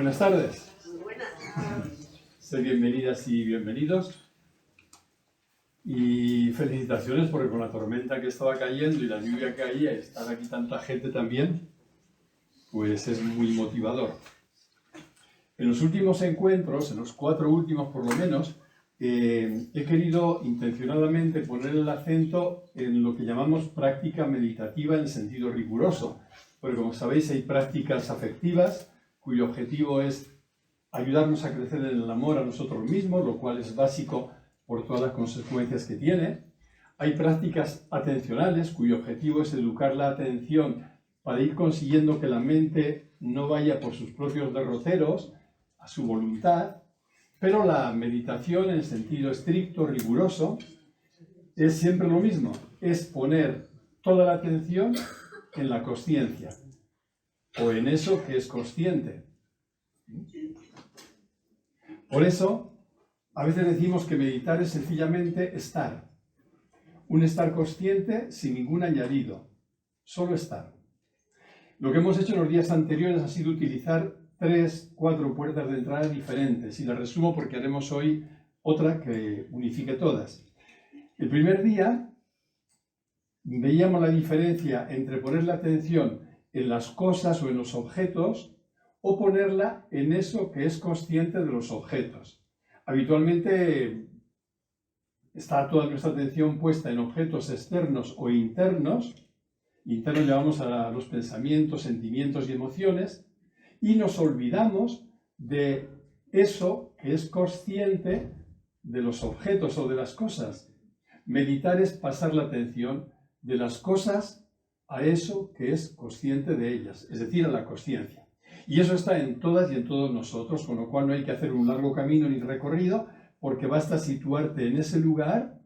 Buenas tardes. Muy buenas. Sé bienvenidas y bienvenidos. Y felicitaciones porque con la tormenta que estaba cayendo y la lluvia que caía, estar aquí tanta gente también, pues es muy motivador. En los últimos encuentros, en los 4 últimos por lo menos, he querido intencionadamente poner el acento en lo que llamamos práctica meditativa en sentido riguroso. Porque como sabéis hay prácticas afectivas cuyo objetivo es ayudarnos a crecer en el amor a nosotros mismos, lo cual es básico por todas las consecuencias que tiene. Hay prácticas atencionales cuyo objetivo es educar la atención para ir consiguiendo que la mente no vaya por sus propios derroteros, a su voluntad. Pero la meditación en sentido estricto, riguroso, es siempre lo mismo, es poner toda la atención en la consciencia, o en eso que es consciente. Por eso, a veces decimos que meditar es sencillamente estar. Un estar consciente sin ningún añadido, solo estar. Lo que hemos hecho en los días anteriores ha sido utilizar 3, 4 puertas de entrada diferentes, y las resumo porque haremos hoy otra que unifique todas. El primer día veíamos la diferencia entre poner la atención en las cosas o en los objetos o ponerla en eso que es consciente de los objetos. Habitualmente está toda nuestra atención puesta en objetos externos o internos. Internos llevamos a los pensamientos, sentimientos y emociones, y nos olvidamos de eso que es consciente de los objetos o de las cosas. Meditar es pasar la atención de las cosas a eso que es consciente de ellas, es decir, a la consciencia. Y eso está en todas y en todos nosotros, con lo cual no hay que hacer un largo camino ni recorrido, porque basta situarte en ese lugar,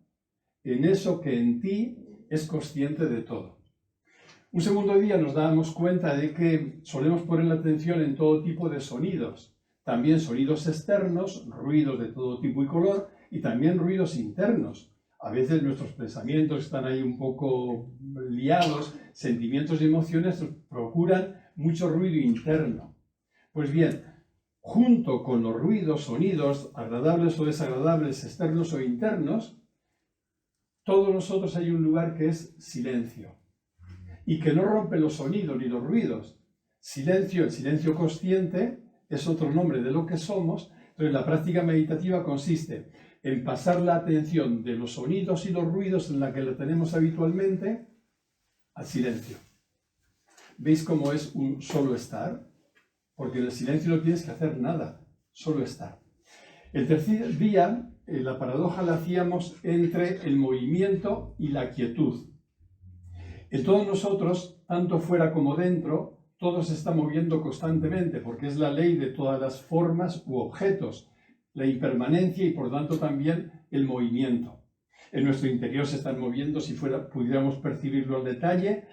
en eso que en ti es consciente de todo. Un segundo día nos dábamos cuenta de que solemos poner la atención en todo tipo de sonidos, también sonidos externos, ruidos de todo tipo y color, y también ruidos internos. A veces nuestros pensamientos están ahí un poco liados, sentimientos y emociones procuran mucho ruido interno. Pues bien, junto con los ruidos, sonidos, agradables o desagradables, externos o internos, todos nosotros hay un lugar que es silencio, y que no rompe los sonidos ni los ruidos. Silencio, el silencio consciente, es otro nombre de lo que somos. Entonces la práctica meditativa consiste en pasar la atención de los sonidos y los ruidos en la que la tenemos habitualmente al silencio. ¿Veis cómo es un solo estar? Porque en el silencio no tienes que hacer nada, solo estar. El tercer día, la paradoja la hacíamos entre el movimiento y la quietud. En todos nosotros, tanto fuera como dentro, todo se está moviendo constantemente, porque es la ley de todas las formas u objetos, la impermanencia y por tanto también el movimiento. En nuestro interior se están moviendo, si pudiéramos percibirlo al detalle,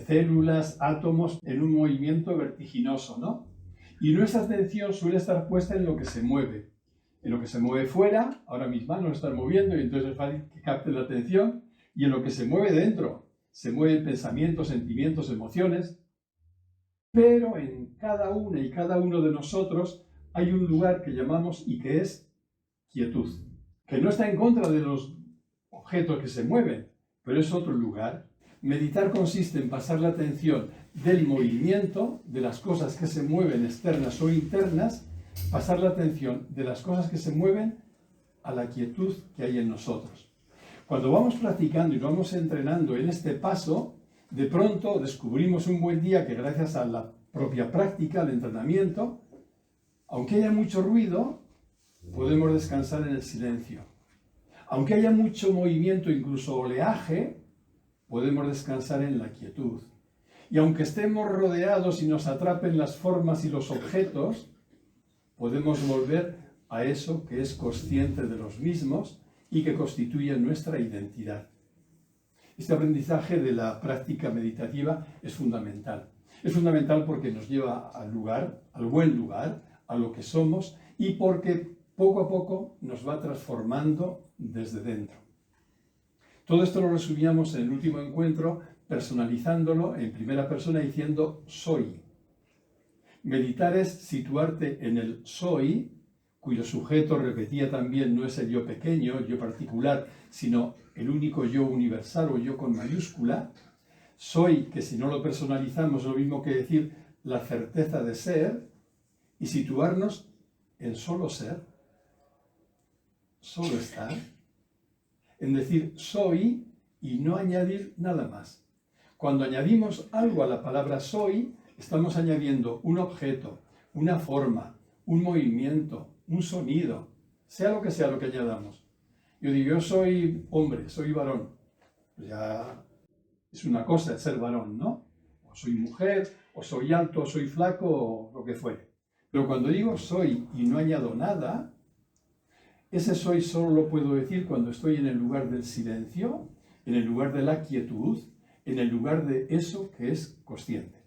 células, átomos, en un movimiento vertiginoso, ¿no? Y nuestra atención suele estar puesta en lo que se mueve. En lo que se mueve fuera, ahora mis manos están moviendo y entonces es fácil que capten la atención, y en lo que se mueve dentro. Se mueven pensamientos, sentimientos, emociones, pero en cada una y cada uno de nosotros hay un lugar que llamamos y que es quietud, que no está en contra de los objetos que se mueven, pero es otro lugar. Meditar consiste en pasar la atención del movimiento, de las cosas que se mueven externas o internas, pasar la atención de las cosas que se mueven a la quietud que hay en nosotros. Cuando vamos practicando y vamos entrenando en este paso, de pronto descubrimos un buen día que gracias a la propia práctica, al entrenamiento, aunque haya mucho ruido, podemos descansar en el silencio. Aunque haya mucho movimiento, incluso oleaje, podemos descansar en la quietud. Y aunque estemos rodeados y nos atrapen las formas y los objetos, podemos volver a eso que es consciente de los mismos y que constituye nuestra identidad. Este aprendizaje de la práctica meditativa es fundamental. Es fundamental porque nos lleva al lugar, al buen lugar, a lo que somos, y porque poco a poco nos va transformando desde dentro. Todo esto lo resumíamos en el último encuentro, personalizándolo en primera persona diciendo soy. Meditar es situarte en el soy, cuyo sujeto, repetía también, no es el yo pequeño, el yo particular, sino el único yo universal o yo con mayúscula. Soy, que si no lo personalizamos es lo mismo que decir la certeza de ser, y situarnos en solo ser, solo estar, en decir soy y no añadir nada más. Cuando añadimos algo a la palabra soy, estamos añadiendo un objeto, una forma, un movimiento, un sonido, sea lo que añadamos. Yo digo, yo soy hombre, soy varón. Pues ya es una cosa el ser varón, ¿no? O soy mujer, o soy alto, o soy flaco, o lo que fuere. Pero cuando digo soy y no añado nada, ese soy solo lo puedo decir cuando estoy en el lugar del silencio, en el lugar de la quietud, en el lugar de eso que es consciente.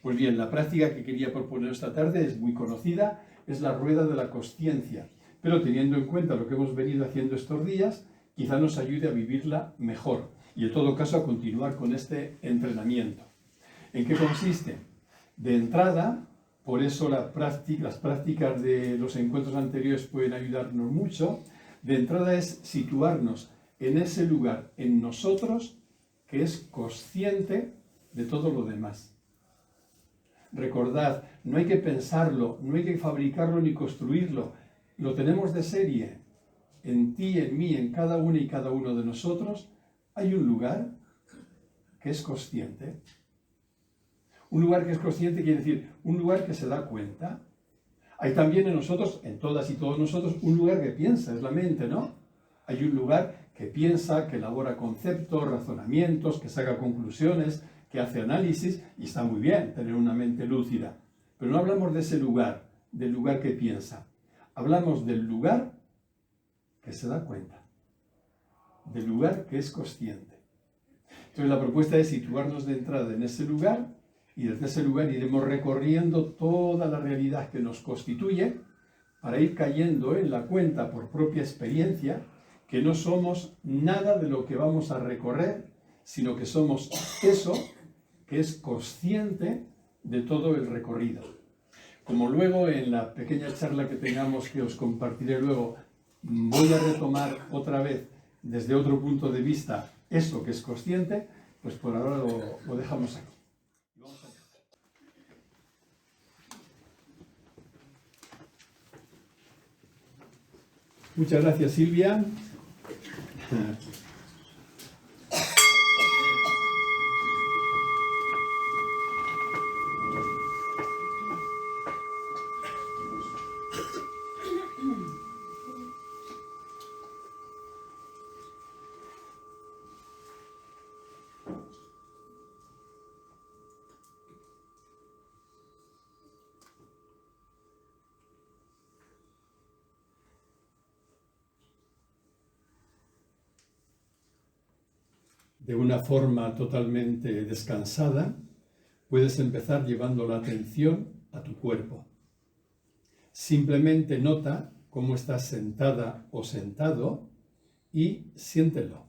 Pues bien, la práctica que quería proponer esta tarde es muy conocida, es la rueda de la consciencia, pero teniendo en cuenta lo que hemos venido haciendo estos días, quizá nos ayude a vivirla mejor y en todo caso a continuar con este entrenamiento. ¿En qué consiste? De entrada, por eso las prácticas de los encuentros anteriores pueden ayudarnos mucho, de entrada es situarnos en ese lugar en nosotros que es consciente de todo lo demás. Recordad, no hay que pensarlo, no hay que fabricarlo ni construirlo, lo tenemos de serie. En ti, en mí, en cada una y cada uno de nosotros hay un lugar que es consciente. Un lugar que es consciente quiere decir un lugar que se da cuenta. Hay también en nosotros, en todas y todos nosotros, un lugar que piensa, es la mente, ¿no? Hay un lugar que piensa, que elabora conceptos, razonamientos, que saca conclusiones, que hace análisis, y está muy bien tener una mente lúcida. Pero no hablamos de ese lugar, del lugar que piensa. Hablamos del lugar que se da cuenta, del lugar que es consciente. Entonces la propuesta es situarnos de entrada en ese lugar y desde ese lugar iremos recorriendo toda la realidad que nos constituye para ir cayendo en la cuenta por propia experiencia que no somos nada de lo que vamos a recorrer, sino que somos eso que es consciente de todo el recorrido. Como luego en la pequeña charla que tengamos, que os compartiré luego, voy a retomar otra vez desde otro punto de vista eso que es consciente, pues por ahora lo dejamos aquí. Muchas gracias, Silvia. De una forma totalmente descansada, puedes empezar llevando la atención a tu cuerpo. Simplemente nota cómo estás sentada o sentado y siéntelo.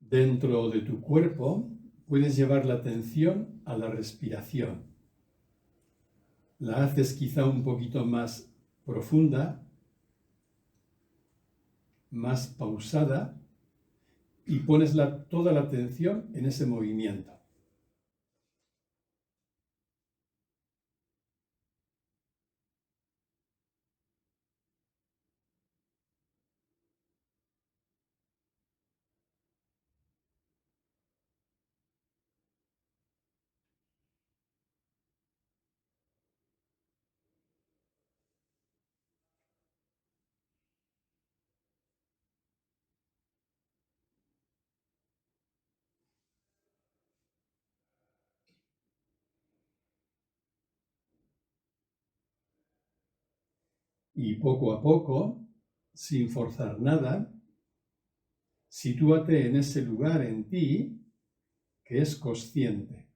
Dentro de tu cuerpo puedes llevar la atención a la respiración. La haces quizá un poquito más profunda, más pausada y pones toda la atención en ese movimiento. Y poco a poco, sin forzar nada, sitúate en ese lugar en ti que es consciente,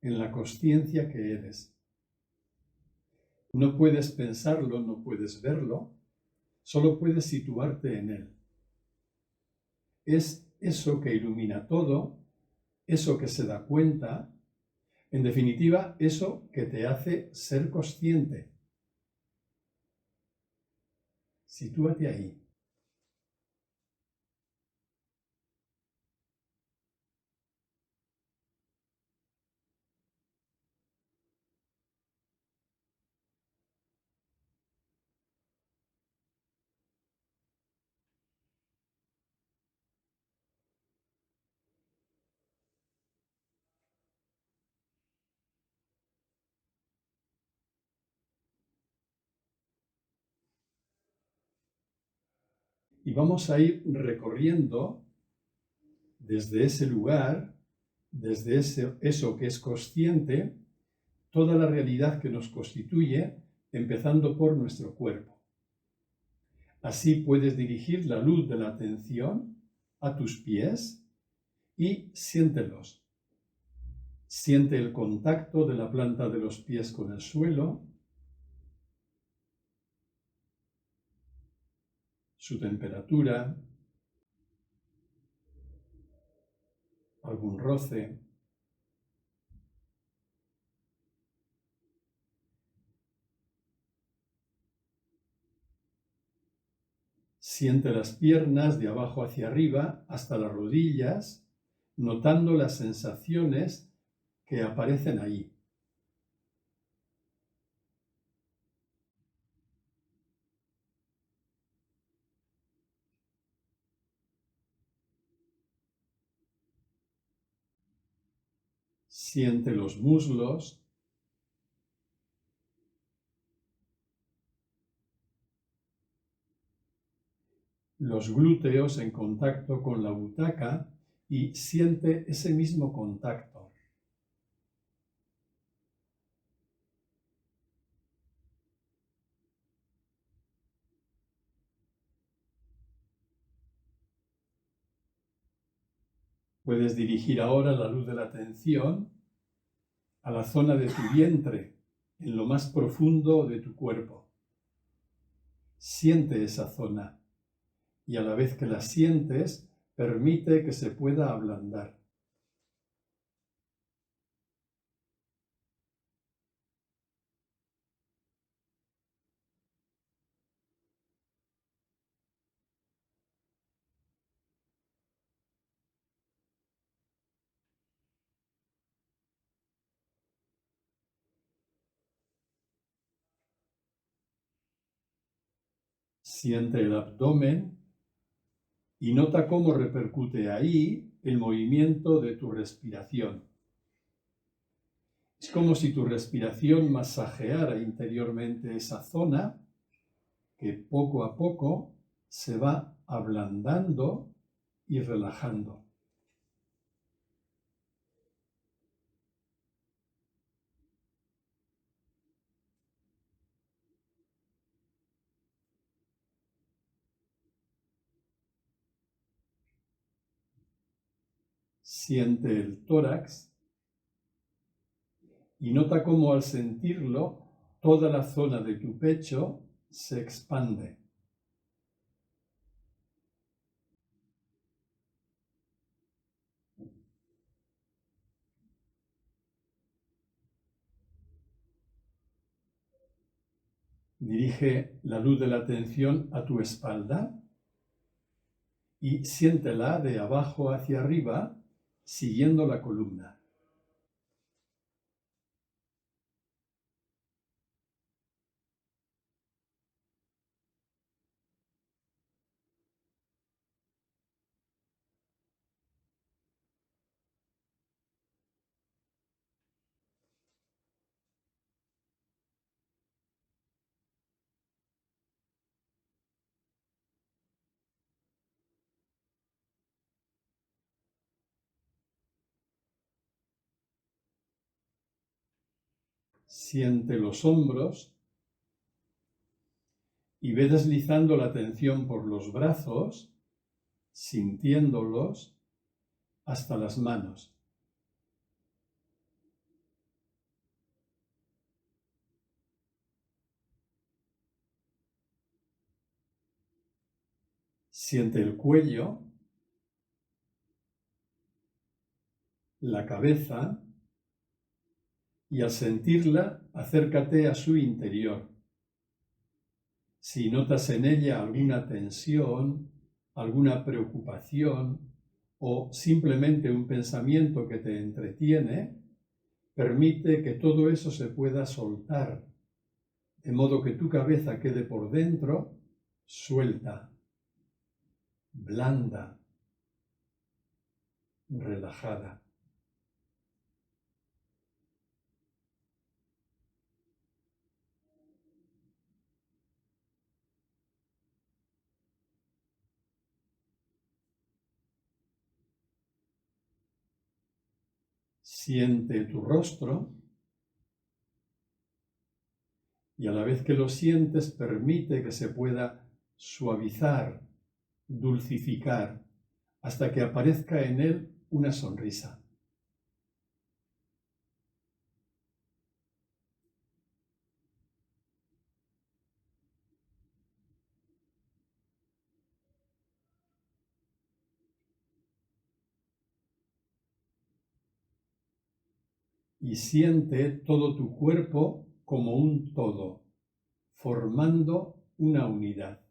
en la consciencia que eres. No puedes pensarlo, no puedes verlo, solo puedes situarte en él. Es eso que ilumina todo, eso que se da cuenta, en definitiva, eso que te hace ser consciente. Sitúate ahí. Y vamos a ir recorriendo desde ese lugar, desde eso que es consciente, toda la realidad que nos constituye, empezando por nuestro cuerpo. Así puedes dirigir la luz de la atención a tus pies y siéntelos. Siente el contacto de la planta de los pies con el suelo, su temperatura, algún roce. Siente las piernas de abajo hacia arriba hasta las rodillas, notando las sensaciones que aparecen ahí. Siente los muslos, los glúteos en contacto con la butaca y siente ese mismo contacto. Puedes dirigir ahora la luz de la atención a la zona de tu vientre, en lo más profundo de tu cuerpo. Siente esa zona y a la vez que la sientes, permite que se pueda ablandar. Siente el abdomen y nota cómo repercute ahí el movimiento de tu respiración. Es como si tu respiración masajeara interiormente esa zona que poco a poco se va ablandando y relajando. Siente el tórax y nota cómo al sentirlo toda la zona de tu pecho se expande. Dirige la luz de la atención a tu espalda y siéntela de abajo hacia arriba, siguiendo la columna. Siente los hombros y ve deslizando la atención por los brazos, sintiéndolos hasta las manos. Siente el cuello, la cabeza, y al sentirla, acércate a su interior. Si notas en ella alguna tensión, alguna preocupación o simplemente un pensamiento que te entretiene, permite que todo eso se pueda soltar, de modo que tu cabeza quede por dentro suelta, blanda, relajada. Siente tu rostro y a la vez que lo sientes permite que se pueda suavizar, dulcificar, hasta que aparezca en él una sonrisa. Y siente todo tu cuerpo como un todo, formando una unidad.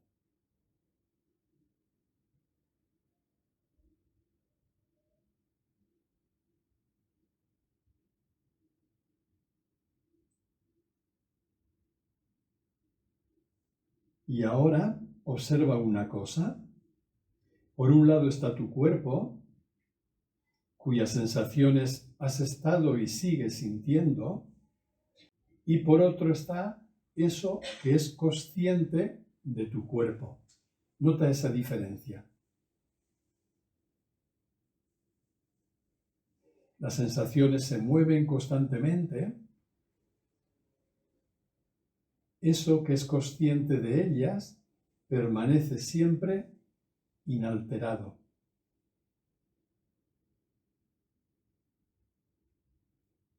Y ahora observa una cosa. Por un lado está tu cuerpo, cuyas sensaciones has estado y sigues sintiendo, y por otro está eso que es consciente de tu cuerpo. Nota esa diferencia. Las sensaciones se mueven constantemente. Eso que es consciente de ellas permanece siempre inalterado.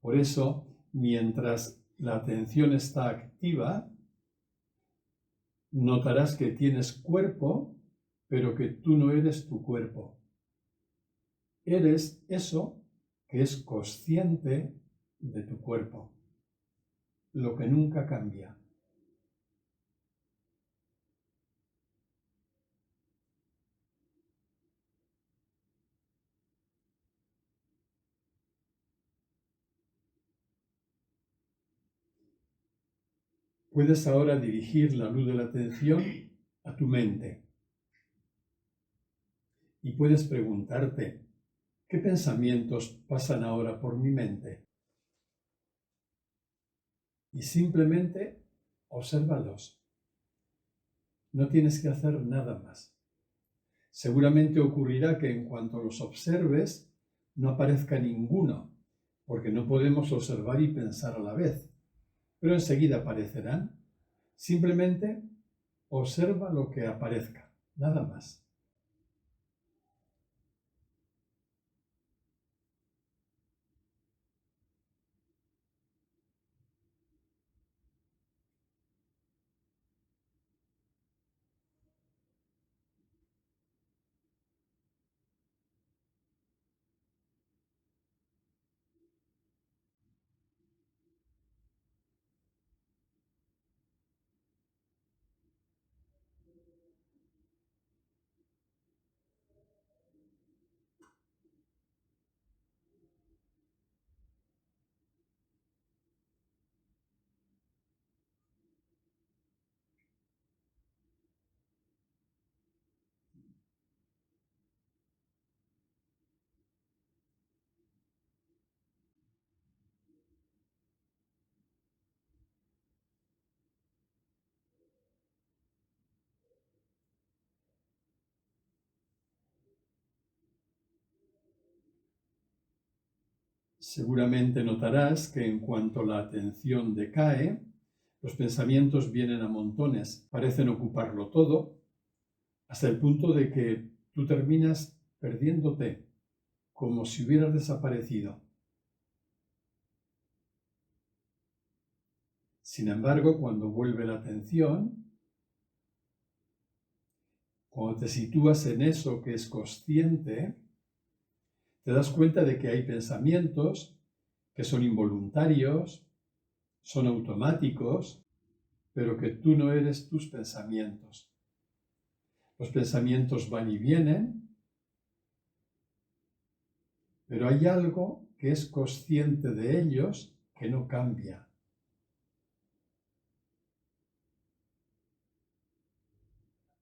Por eso, mientras la atención está activa, notarás que tienes cuerpo, pero que tú no eres tu cuerpo. Eres eso que es consciente de tu cuerpo, lo que nunca cambia. Puedes ahora dirigir la luz de la atención a tu mente y puedes preguntarte, ¿qué pensamientos pasan ahora por mi mente? Y simplemente obsérvalos. No tienes que hacer nada más. Seguramente ocurrirá que en cuanto los observes, no aparezca ninguno, porque no podemos observar y pensar a la vez. Pero enseguida aparecerán. Simplemente observa lo que aparezca, nada más. Seguramente notarás que en cuanto la atención decae, Los pensamientos vienen a montones, parecen ocuparlo todo, hasta el punto de que tú terminas perdiéndote, como si hubieras desaparecido. Sin embargo, cuando vuelve la atención, cuando te sitúas en eso que es consciente, te das cuenta de que hay pensamientos que son involuntarios, son automáticos, pero que tú no eres tus pensamientos. Los pensamientos van y vienen, pero hay algo que es consciente de ellos que no cambia.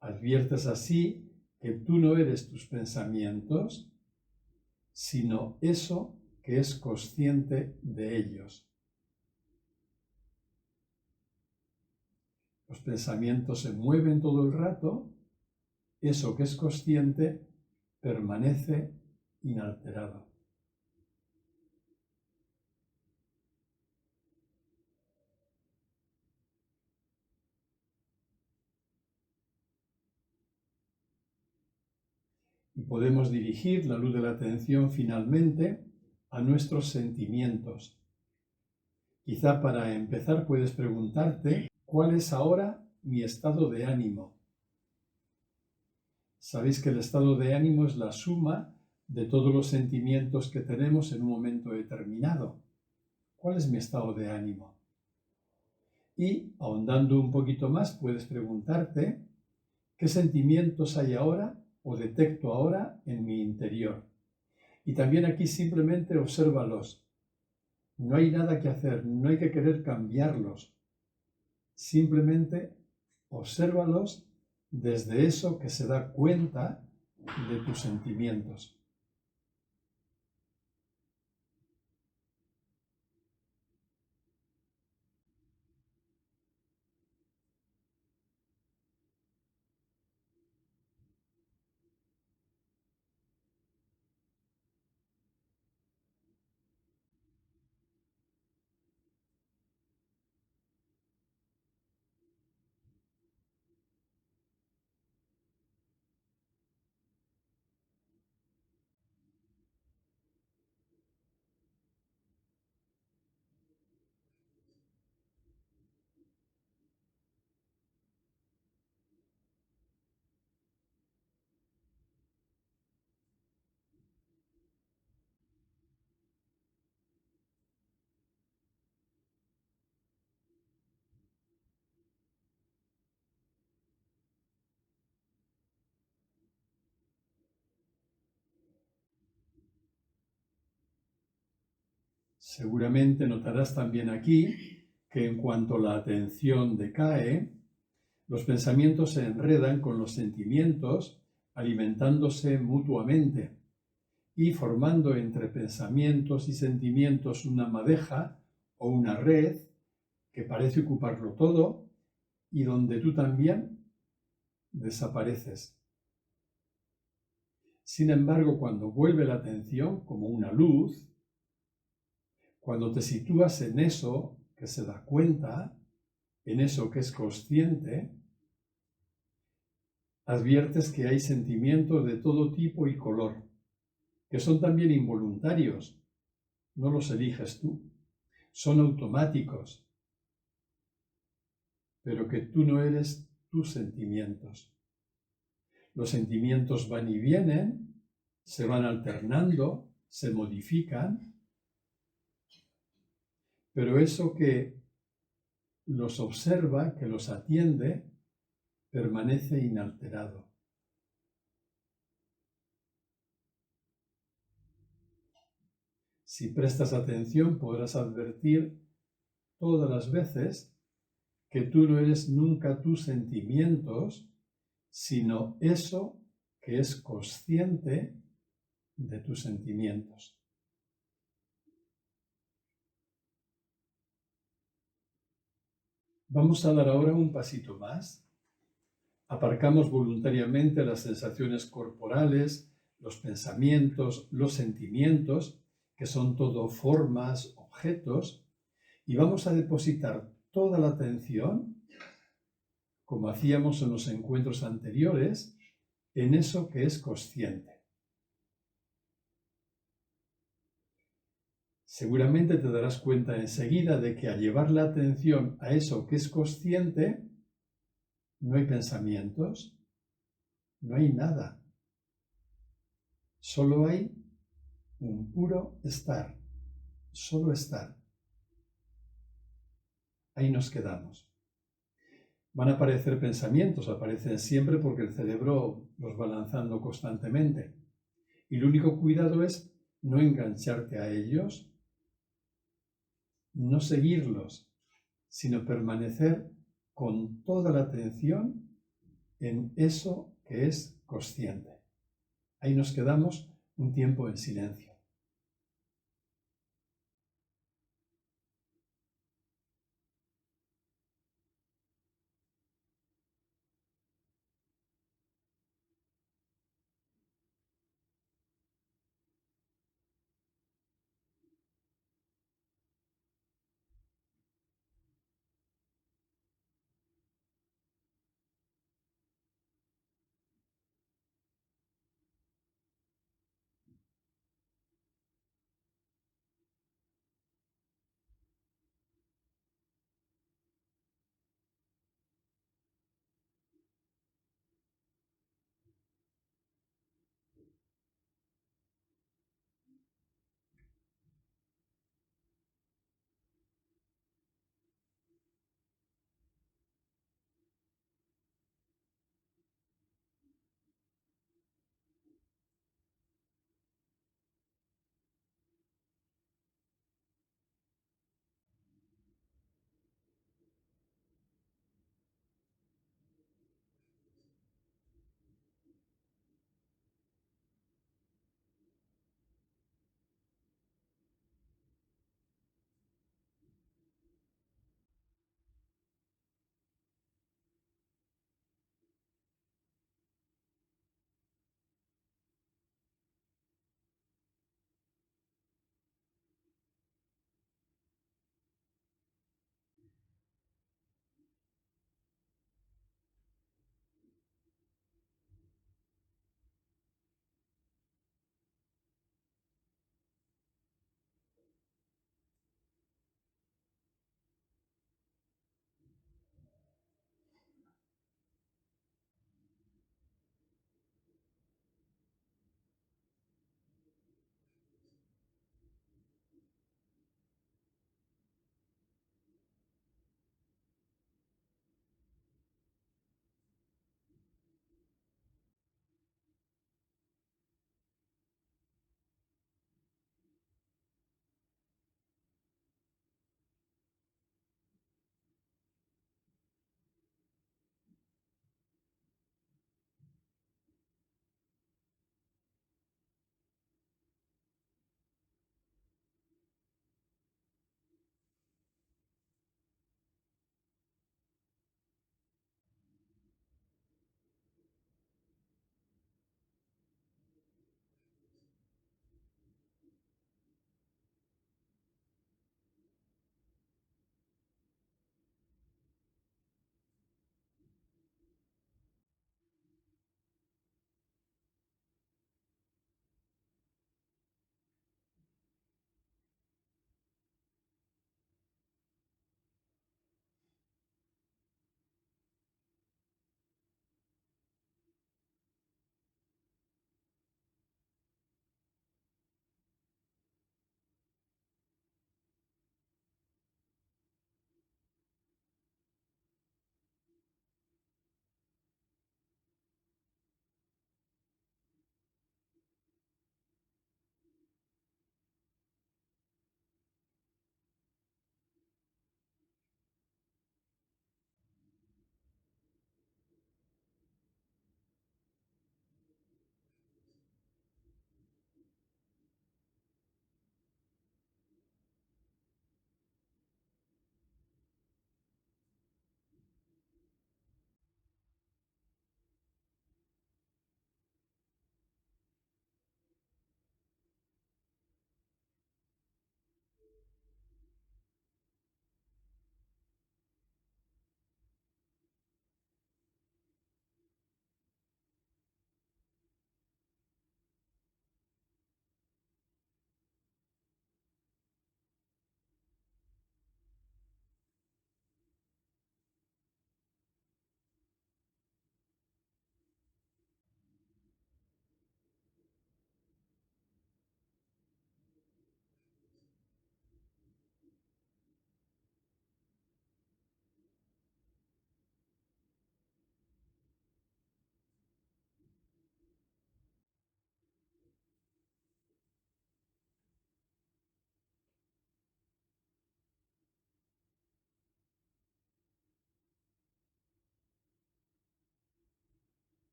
Adviertes así que tú no eres tus pensamientos, sino eso que es consciente de ellos. Los pensamientos se mueven todo el rato, eso que es consciente permanece inalterado. Y podemos dirigir la luz de la atención finalmente a nuestros sentimientos. Quizá para empezar puedes preguntarte, ¿cuál es ahora mi estado de ánimo? Sabéis que el estado de ánimo es la suma de todos los sentimientos que tenemos en un momento determinado. ¿Cuál es mi estado de ánimo? Y ahondando un poquito más, puedes preguntarte, ¿qué sentimientos hay ahora o detecto ahora en mi interior? Y también aquí simplemente obsérvalos. No hay nada que hacer, no hay que querer cambiarlos. Simplemente obsérvalos desde eso que se da cuenta de tus sentimientos. Seguramente notarás también aquí que en cuanto la atención decae, los pensamientos se enredan con los sentimientos, alimentándose mutuamente y formando entre pensamientos y sentimientos una madeja o una red que parece ocuparlo todo y donde tú también desapareces. Sin embargo, cuando vuelve la atención como una luz, cuando te sitúas en eso que se da cuenta, en eso que es consciente, adviertes que hay sentimientos de todo tipo y color, que son también involuntarios, no los eliges tú, son automáticos, pero que tú no eres tus sentimientos. Los sentimientos van y vienen, se van alternando, se modifican, pero eso que los observa, que los atiende, permanece inalterado. Si prestas atención, podrás advertir todas las veces que tú no eres nunca tus sentimientos, sino eso que es consciente de tus sentimientos. Vamos a dar ahora un pasito más. Aparcamos voluntariamente las sensaciones corporales, los pensamientos, los sentimientos, que son todo formas, objetos, y vamos a depositar toda la atención, como hacíamos en los encuentros anteriores, en eso que es consciente. Seguramente te darás cuenta enseguida de que al llevar la atención a eso que es consciente, no hay pensamientos, no hay nada. Solo hay un puro estar, solo estar. Ahí nos quedamos. Van a aparecer pensamientos, aparecen siempre porque el cerebro los va lanzando constantemente. Y el único cuidado es no engancharte a ellos, no seguirlos, sino permanecer con toda la atención en eso que es consciente. Ahí nos quedamos un tiempo en silencio.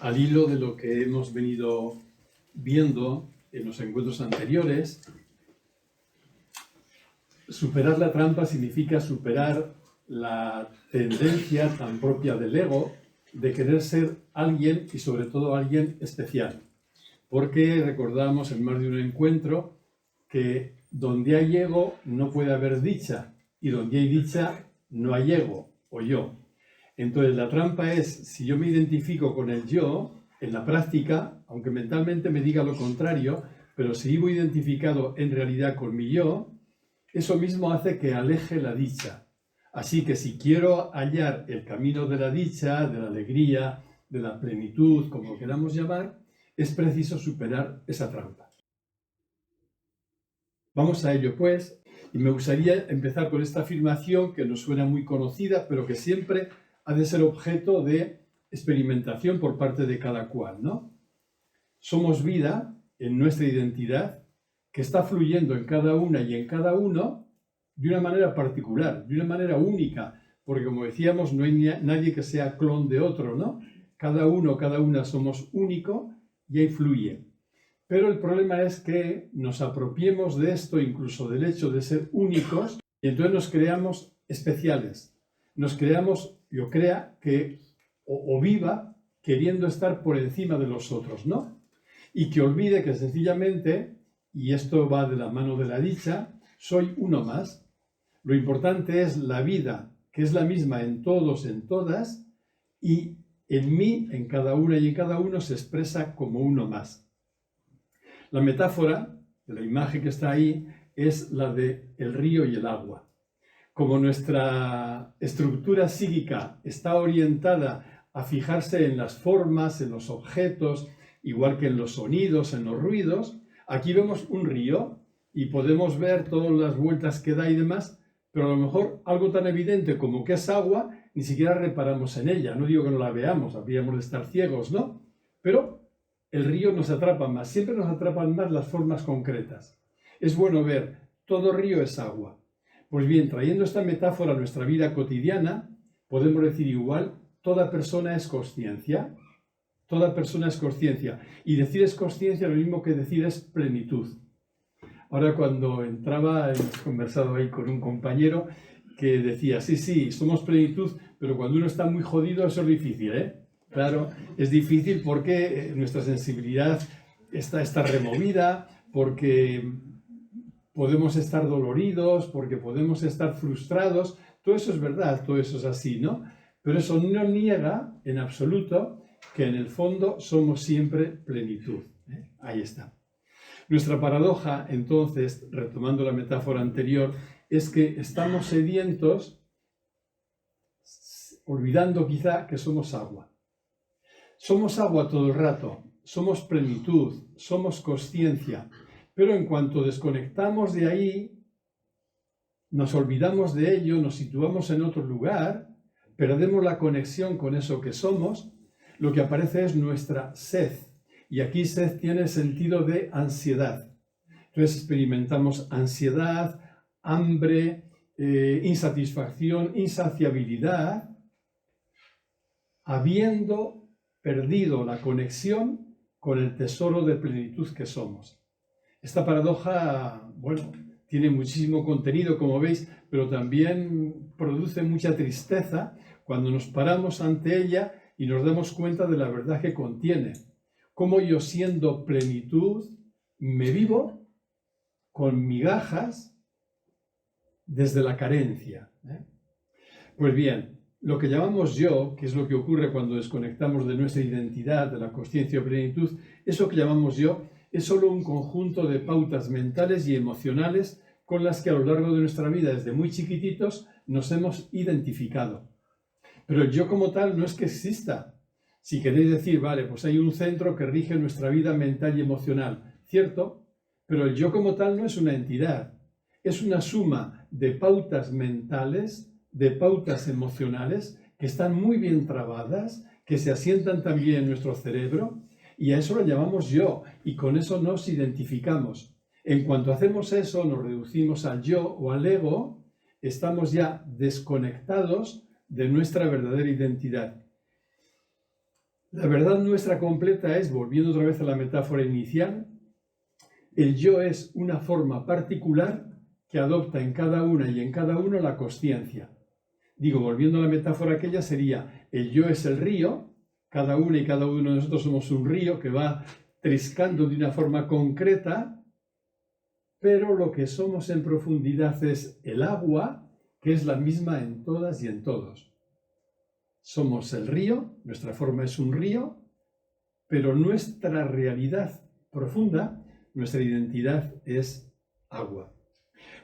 al hilo de lo que hemos venido viendo en los encuentros anteriores, superar la trampa significa superar la tendencia tan propia del ego de querer ser alguien y sobre todo alguien especial. Porque recordamos en más de un encuentro que donde hay ego no puede haber dicha y donde hay dicha no hay ego o yo. Entonces la trampa es, si yo me identifico con el yo, en la práctica, aunque mentalmente me diga lo contrario, pero si vivo identificado en realidad con mi yo, eso mismo hace que aleje la dicha. Así que si quiero hallar el camino de la dicha, de la alegría, de la plenitud, como lo queramos llamar, es preciso superar esa trampa. Vamos a ello, pues, y me gustaría empezar con esta afirmación que nos suena muy conocida, pero que siempre ha de ser objeto de experimentación por parte de cada cual, ¿no? Somos vida en nuestra identidad que está fluyendo en cada una y en cada uno de una manera particular, de una manera única, porque como decíamos, no hay nadie que sea clon de otro, ¿no? Cada uno, cada una somos único y ahí fluye. Pero el problema es que nos apropiemos de esto, incluso del hecho de ser únicos, y entonces nos creamos especiales. Nos creamos, yo crea, que o viva queriendo estar por encima de los otros, ¿no? Y que olvide que sencillamente, y esto va de la mano de la dicha, soy uno más. Lo importante es la vida, que es la misma en todos, en todas, y en mí, en cada una y en cada uno, se expresa como uno más. La metáfora de la imagen que está ahí es la de el río y el agua. Como nuestra estructura psíquica está orientada a fijarse en las formas, en los objetos, igual que en los sonidos, en los ruidos, aquí vemos un río y podemos ver todas las vueltas que da y demás, pero a lo mejor algo tan evidente como que es agua, ni siquiera reparamos en ella. No digo que no la veamos, habríamos de estar ciegos, ¿no? Pero el río nos atrapa más, siempre nos atrapan más las formas concretas. Es bueno ver, todo río es agua. Pues bien, trayendo esta metáfora a nuestra vida cotidiana, podemos decir igual, toda persona es consciencia. Toda persona es consciencia. Y decir es consciencia lo mismo que decir es plenitud. Ahora cuando entraba, hemos conversado ahí con un compañero que decía, sí, somos plenitud, pero cuando uno está muy jodido eso es difícil, ¿eh? Claro, es difícil porque nuestra sensibilidad está removida, porque podemos estar doloridos, porque podemos estar frustrados. Todo eso es verdad, todo eso es así, ¿no? Pero eso no niega en absoluto que en el fondo somos siempre plenitud. Ahí está. Nuestra paradoja, entonces, retomando la metáfora anterior, es que estamos sedientos, olvidando quizá que somos agua. Somos agua todo el rato, somos plenitud, somos consciencia, pero en cuanto desconectamos de ahí, nos olvidamos de ello, nos situamos en otro lugar, perdemos la conexión con eso que somos, lo que aparece es nuestra sed. Y aquí sed tiene sentido de ansiedad. Entonces experimentamos ansiedad, hambre, insatisfacción, insaciabilidad, habiendo perdido la conexión con el tesoro de plenitud que somos. Esta paradoja, bueno, tiene muchísimo contenido, como veis, pero también produce mucha tristeza cuando nos paramos ante ella y nos damos cuenta de la verdad que contiene. Cómo yo, siendo plenitud, me vivo con migajas desde la carencia. Pues bien, lo que llamamos yo, que es lo que ocurre cuando desconectamos de nuestra identidad, de la consciencia o plenitud, eso que llamamos yo es solo un conjunto de pautas mentales y emocionales con las que a lo largo de nuestra vida, desde muy chiquititos, nos hemos identificado. Pero el yo como tal no es que exista. Si queréis decir, vale, pues hay un centro que rige nuestra vida mental y emocional, cierto, pero el yo como tal no es una entidad, es una suma de pautas mentales, de pautas emocionales que están muy bien trabadas, que se asientan también en nuestro cerebro, y a eso lo llamamos yo, y con eso nos identificamos. En cuanto hacemos eso, nos reducimos al yo o al ego, estamos ya desconectados de nuestra verdadera identidad. La verdad nuestra completa es, volviendo otra vez a la metáfora inicial, el yo es una forma particular que adopta en cada una y en cada uno la consciencia. Digo, volviendo a la metáfora aquella, sería, el yo es el río, cada una y cada uno de nosotros somos un río que va triscando de una forma concreta, pero lo que somos en profundidad es el agua, que es la misma en todas y en todos. Somos el río, nuestra forma es un río, pero nuestra realidad profunda, nuestra identidad es agua.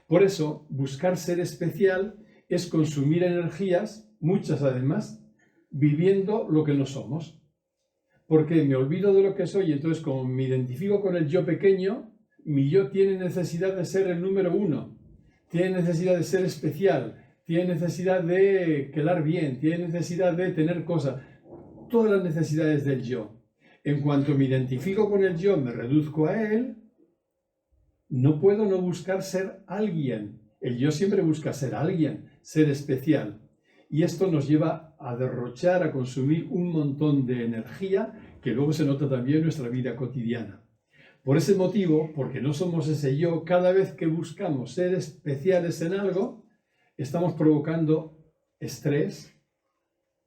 Por eso, buscar ser especial es consumir energías, muchas además, viviendo lo que no somos. Porque me olvido de lo que soy, entonces como me identifico con el yo pequeño, mi yo tiene necesidad de ser el número uno, tiene necesidad de ser especial, tiene necesidad de quedar bien, tiene necesidad de tener cosas, todas las necesidades del yo. En cuanto me identifico con el yo, me reduzco a él, no puedo no buscar ser alguien. El yo siempre busca ser alguien, ser especial. Y esto nos lleva a derrochar, a consumir un montón de energía que luego se nota también en nuestra vida cotidiana. Por ese motivo, porque no somos ese yo, cada vez que buscamos ser especiales en algo, estamos provocando estrés,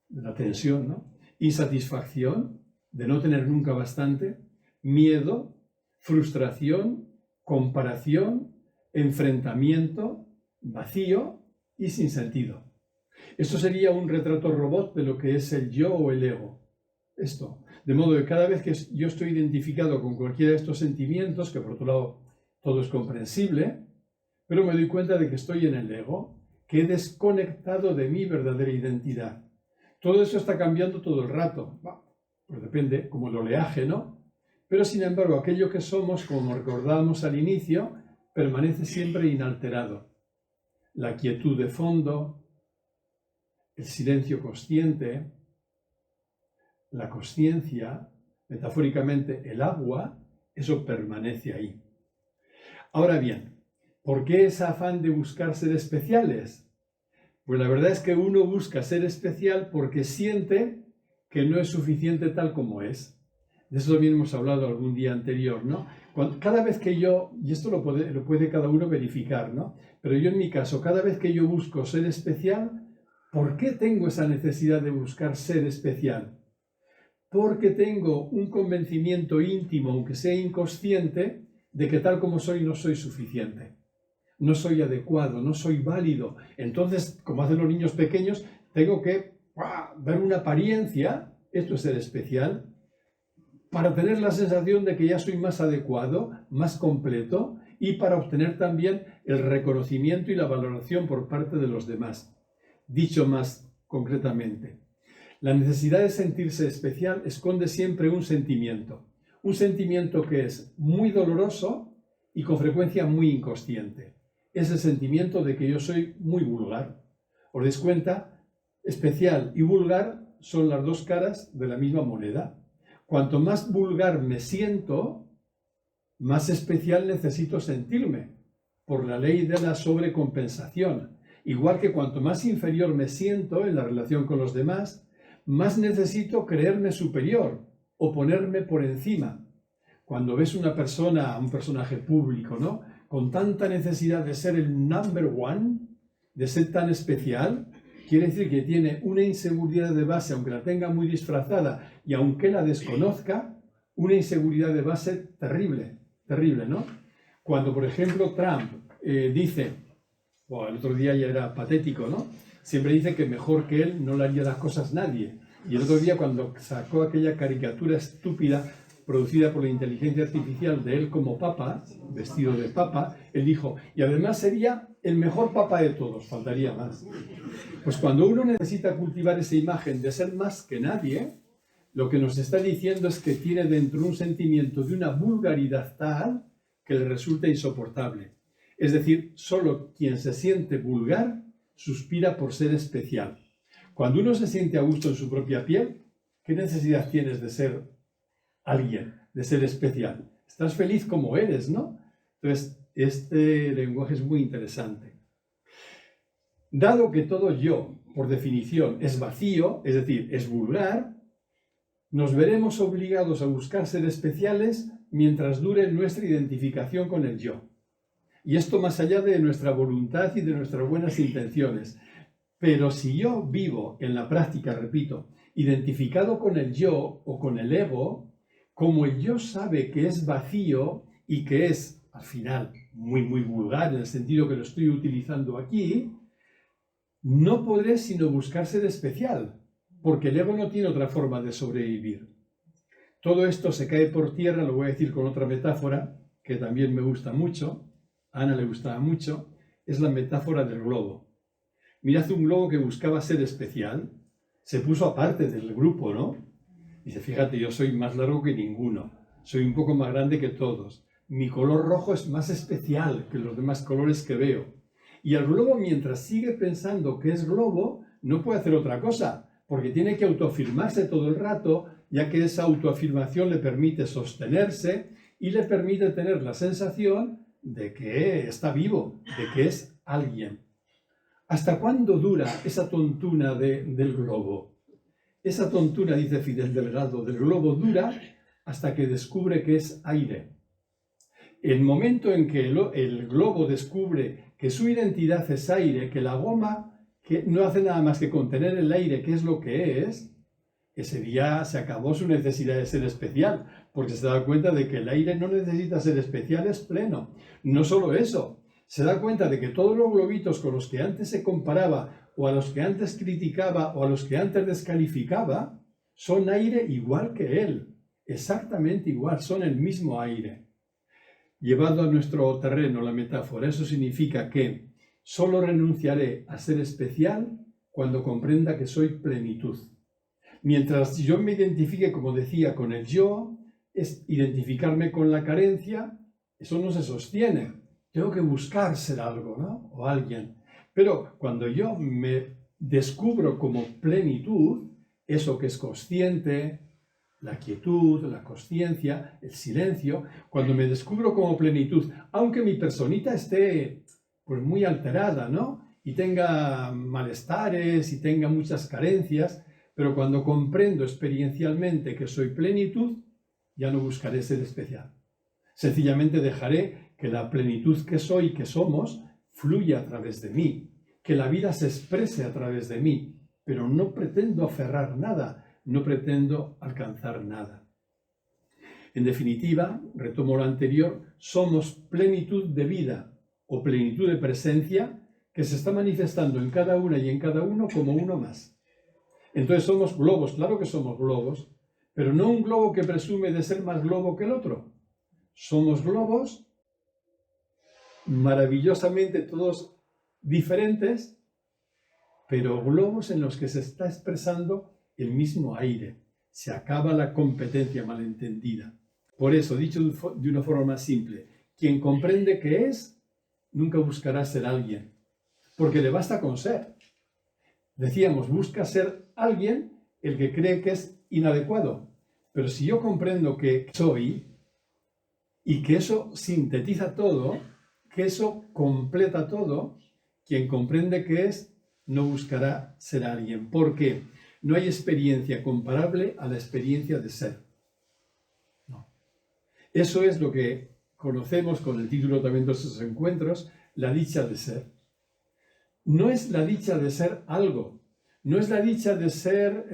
la tensión, ¿no? Insatisfacción, de no tener nunca bastante, miedo, frustración, comparación, enfrentamiento, vacío y sin sentido. Esto sería un retrato robot de lo que es el yo o el ego. Esto. De modo que cada vez que yo estoy identificado con cualquiera de estos sentimientos, que por otro lado todo es comprensible, pero me doy cuenta de que estoy en el ego, que he desconectado de mi verdadera identidad. Todo eso está cambiando todo el rato. Pues depende, como el oleaje, ¿no? Pero sin embargo, aquello que somos, como recordábamos al inicio, permanece siempre inalterado. La quietud de fondo, el silencio consciente, la consciencia, metafóricamente el agua, eso permanece ahí. Ahora bien, ¿por qué ese afán de buscar ser especiales? Pues la verdad es que uno busca ser especial porque siente que no es suficiente tal como es. De eso también hemos hablado algún día anterior, ¿no? Cada vez que yo, y esto lo puede cada uno verificar, ¿no? Pero yo en mi caso, cada vez que yo busco ser especial, ¿por qué tengo esa necesidad de buscar ser especial? Porque tengo un convencimiento íntimo, aunque sea inconsciente, de que tal como soy no soy suficiente. No soy adecuado, no soy válido. Entonces, como hacen los niños pequeños, tengo que dar una apariencia, esto es ser especial, para tener la sensación de que ya soy más adecuado, más completo, y para obtener también el reconocimiento y la valoración por parte de los demás. Dicho más concretamente, la necesidad de sentirse especial esconde siempre un sentimiento que es muy doloroso y con frecuencia muy inconsciente. Es el sentimiento de que yo soy muy vulgar. ¿Os dais cuenta? Especial y vulgar son las dos caras de la misma moneda. Cuanto más vulgar me siento, más especial necesito sentirme, por la ley de la sobrecompensación. Igual que cuanto más inferior me siento en la relación con los demás, más necesito creerme superior o ponerme por encima. Cuando ves una persona, un personaje público, ¿no?, con tanta necesidad de ser el number one, de ser tan especial, quiere decir que tiene una inseguridad de base, aunque la tenga muy disfrazada y aunque la desconozca, una inseguridad de base terrible, terrible, ¿no? Cuando, por ejemplo, Trump dice, el otro día ya era patético, ¿no? Siempre dice que mejor que él no le haría las cosas nadie. Y el otro día cuando sacó aquella caricatura estúpida producida por la inteligencia artificial de él como papa, vestido de papa, él dijo, y además sería el mejor papa de todos, faltaría más. Pues cuando uno necesita cultivar esa imagen de ser más que nadie, lo que nos está diciendo es que tiene dentro un sentimiento de una vulgaridad tal que le resulta insoportable. Es decir, solo quien se siente vulgar suspira por ser especial. Cuando uno se siente a gusto en su propia piel, ¿qué necesidad tienes de ser alguien, de ser especial? Estás feliz como eres, ¿no? Entonces, este lenguaje es muy interesante. Dado que todo yo, por definición, es vacío, es decir, es vulgar, nos veremos obligados a buscar ser especiales mientras dure nuestra identificación con el yo. Y esto más allá de nuestra voluntad y de nuestras buenas intenciones. Pero si yo vivo en la práctica, repito, identificado con el yo o con el ego, como el yo sabe que es vacío y que es, al final, muy vulgar en el sentido que lo estoy utilizando aquí, no podré sino buscar ser especial, porque el ego no tiene otra forma de sobrevivir. Todo esto se cae por tierra, lo voy a decir con otra metáfora, que también me gusta mucho, a Ana le gustaba mucho, es la metáfora del globo. Mirad un globo que buscaba ser especial, se puso aparte del grupo, ¿no? Dice, fíjate, yo soy más largo que ninguno, soy un poco más grande que todos, mi color rojo es más especial que los demás colores que veo. Y el globo, mientras sigue pensando que es globo, no puede hacer otra cosa, porque tiene que autoafirmarse todo el rato, ya que esa autoafirmación le permite sostenerse y le permite tener la sensación de que está vivo, de que es alguien. ¿Hasta cuándo dura esa tontuna del globo? Esa tontuna, dice Fidel Delgado, del globo dura hasta que descubre que es aire. El momento en que el globo descubre que su identidad es aire, que la goma que no hace nada más que contener el aire, que es lo que es, ese día se acabó su necesidad de ser especial, porque se da cuenta de que el aire no necesita ser especial, es pleno. No solo eso, se da cuenta de que todos los globitos con los que antes se comparaba, o a los que antes criticaba, o a los que antes descalificaba, son aire igual que él, exactamente igual, son el mismo aire. Llevado a nuestro terreno la metáfora, eso significa que solo renunciaré a ser especial cuando comprenda que soy plenitud. Mientras yo me identifique, como decía, con el yo, es identificarme con la carencia, eso no se sostiene. Tengo que buscar ser algo, ¿no? O alguien. Pero cuando yo me descubro como plenitud, eso que es consciente, la quietud, la consciencia, el silencio, cuando me descubro como plenitud, aunque mi personita esté pues muy alterada, ¿no? Y tenga malestares y tenga muchas carencias, pero cuando comprendo experiencialmente que soy plenitud, ya no buscaré ser especial. Sencillamente dejaré que la plenitud que soy, que somos, fluya a través de mí, que la vida se exprese a través de mí, pero no pretendo aferrar nada, no pretendo alcanzar nada. En definitiva, retomo lo anterior, somos plenitud de vida o plenitud de presencia que se está manifestando en cada una y en cada uno como uno más. Entonces somos globos, claro que somos globos, pero no un globo que presume de ser más globo que el otro. Somos globos maravillosamente todos diferentes, pero globos en los que se está expresando el mismo aire. Se acaba la competencia malentendida. Por eso, dicho de una forma más simple, quien comprende que es, nunca buscará ser alguien, porque le basta con ser. Decíamos, busca ser alguien el que cree que es inadecuado. Pero si yo comprendo que soy y que eso sintetiza todo, que eso completa todo, quien comprende que es, no buscará ser alguien. ¿Por qué? No hay experiencia comparable a la experiencia de ser. No. Eso es lo que conocemos con el título también de estos encuentros, la dicha de ser. No es la dicha de ser algo, no es la dicha de ser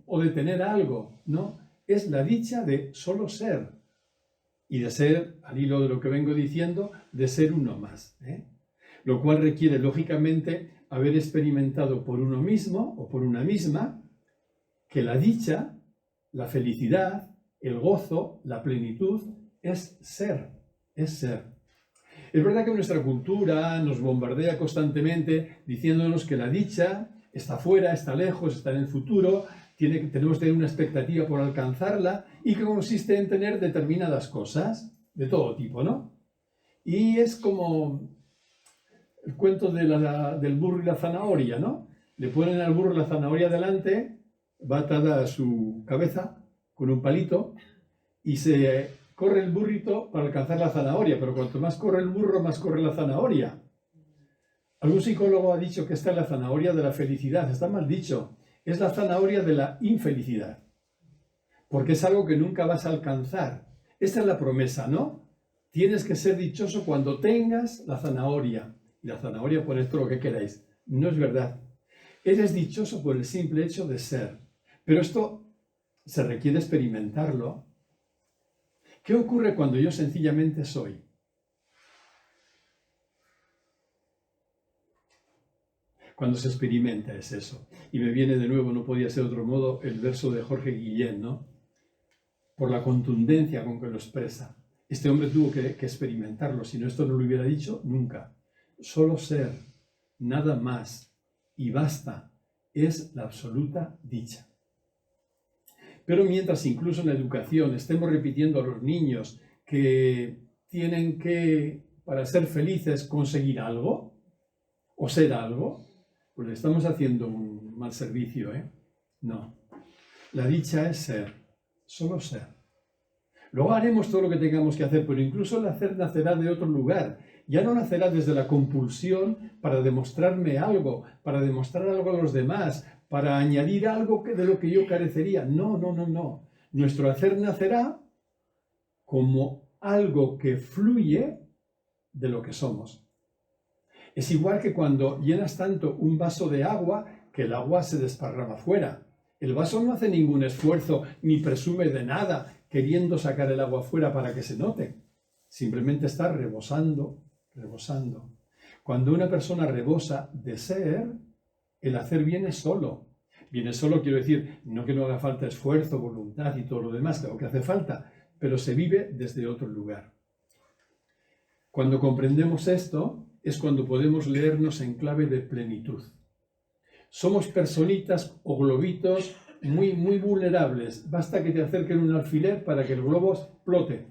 o de tener algo, no, es la dicha de solo ser y de ser, al hilo de lo que vengo diciendo, de ser uno más, lo cual requiere, lógicamente, haber experimentado por uno mismo o por una misma que la dicha, la felicidad, el gozo, la plenitud es ser, es ser. Es verdad que nuestra cultura nos bombardea constantemente diciéndonos que la dicha está fuera, está lejos, está en el futuro, tenemos que tener una expectativa por alcanzarla y que consiste en tener determinadas cosas de todo tipo, ¿no? Y es como el cuento del burro y la zanahoria, ¿no? Le ponen al burro la zanahoria delante, va atada a su cabeza con un palito y se corre el burrito para alcanzar la zanahoria, pero cuanto más corre el burro, más corre la zanahoria. Algún psicólogo ha dicho que esta es la zanahoria de la felicidad. Está mal dicho. Es la zanahoria de la infelicidad. porque es algo que nunca vas a alcanzar. Esta es la promesa, ¿no? Tienes que ser dichoso cuando tengas la zanahoria. Y la zanahoria, poned todo lo que queráis. No es verdad. Eres dichoso por el simple hecho de ser. Pero esto se requiere experimentarlo. ¿Qué ocurre cuando yo sencillamente soy? Cuando se experimenta es eso. Y me viene de nuevo, no podía ser de otro modo, el verso de Jorge Guillén, ¿no? Por la contundencia con que lo expresa. Este hombre tuvo que experimentarlo, si no esto no lo hubiera dicho nunca. Solo ser, nada más, y basta, es la absoluta dicha. Pero mientras incluso en la educación estemos repitiendo a los niños que tienen que, para ser felices, conseguir algo o ser algo, pues le estamos haciendo un mal servicio, ¿eh? No. La dicha es ser, solo ser. Luego haremos todo lo que tengamos que hacer, pero incluso el hacer nacerá de otro lugar. Ya no nacerá desde la compulsión para demostrarme algo, para demostrar algo a los demás, para añadir algo de lo que yo carecería. No, no, no, no. Nuestro hacer nacerá como algo que fluye de lo que somos. Es igual que cuando llenas tanto un vaso de agua que el agua se desparrama fuera. El vaso no hace ningún esfuerzo ni presume de nada queriendo sacar el agua fuera para que se note. Simplemente está rebosando, rebosando. Cuando una persona rebosa de ser, el hacer viene solo. Viene solo, quiero decir, no que no haga falta esfuerzo, voluntad y todo lo demás, claro que hace falta, pero se vive desde otro lugar. Cuando comprendemos esto, es cuando podemos leernos en clave de plenitud. Somos personitas o globitos muy vulnerables. Basta que te acerquen un alfiler para que el globo explote.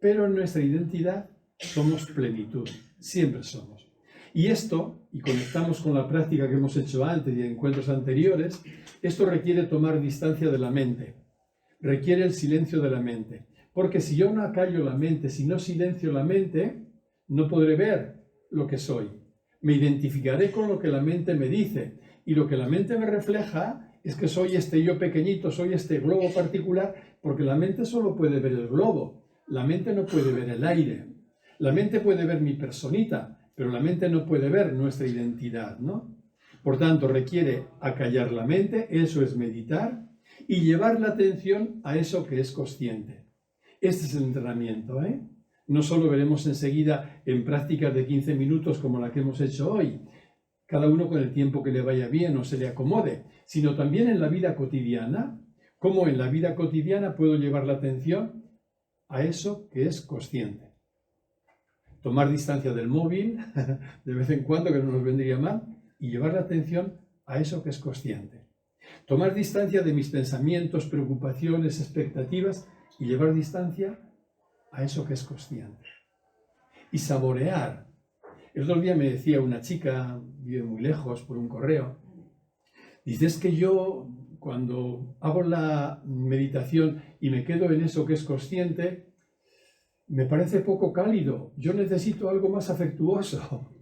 Pero en nuestra identidad somos plenitud. Siempre somos. Y esto, y conectamos con la práctica que hemos hecho antes y en encuentros anteriores, esto requiere tomar distancia de la mente. Requiere el silencio de la mente. Porque si yo no acallo la mente, si no silencio la mente, no podré ver lo que soy. Me identificaré con lo que la mente me dice. Y lo que la mente me refleja es que soy este yo pequeñito, soy este globo particular, porque la mente solo puede ver el globo. La mente no puede ver el aire. La mente puede ver mi personita, pero la mente no puede ver nuestra identidad, ¿no? Por tanto, requiere acallar la mente, eso es meditar, y llevar la atención a eso que es consciente. Este es el entrenamiento, ¿eh? No solo veremos enseguida en prácticas de 15 minutos como la que hemos hecho hoy, cada uno con el tiempo que le vaya bien o se le acomode, sino también en la vida cotidiana, cómo en la vida cotidiana puedo llevar la atención a eso que es consciente. Tomar distancia del móvil, de vez en cuando, que no nos vendría mal, y llevar la atención a eso que es consciente. Tomar distancia de mis pensamientos, preocupaciones, expectativas, y llevar distancia a eso que es consciente. Y saborear. El otro día me decía una chica, vive muy lejos, por un correo, dice, es que yo cuando hago la meditación y me quedo en eso que es consciente, me parece poco cálido, yo necesito algo más afectuoso.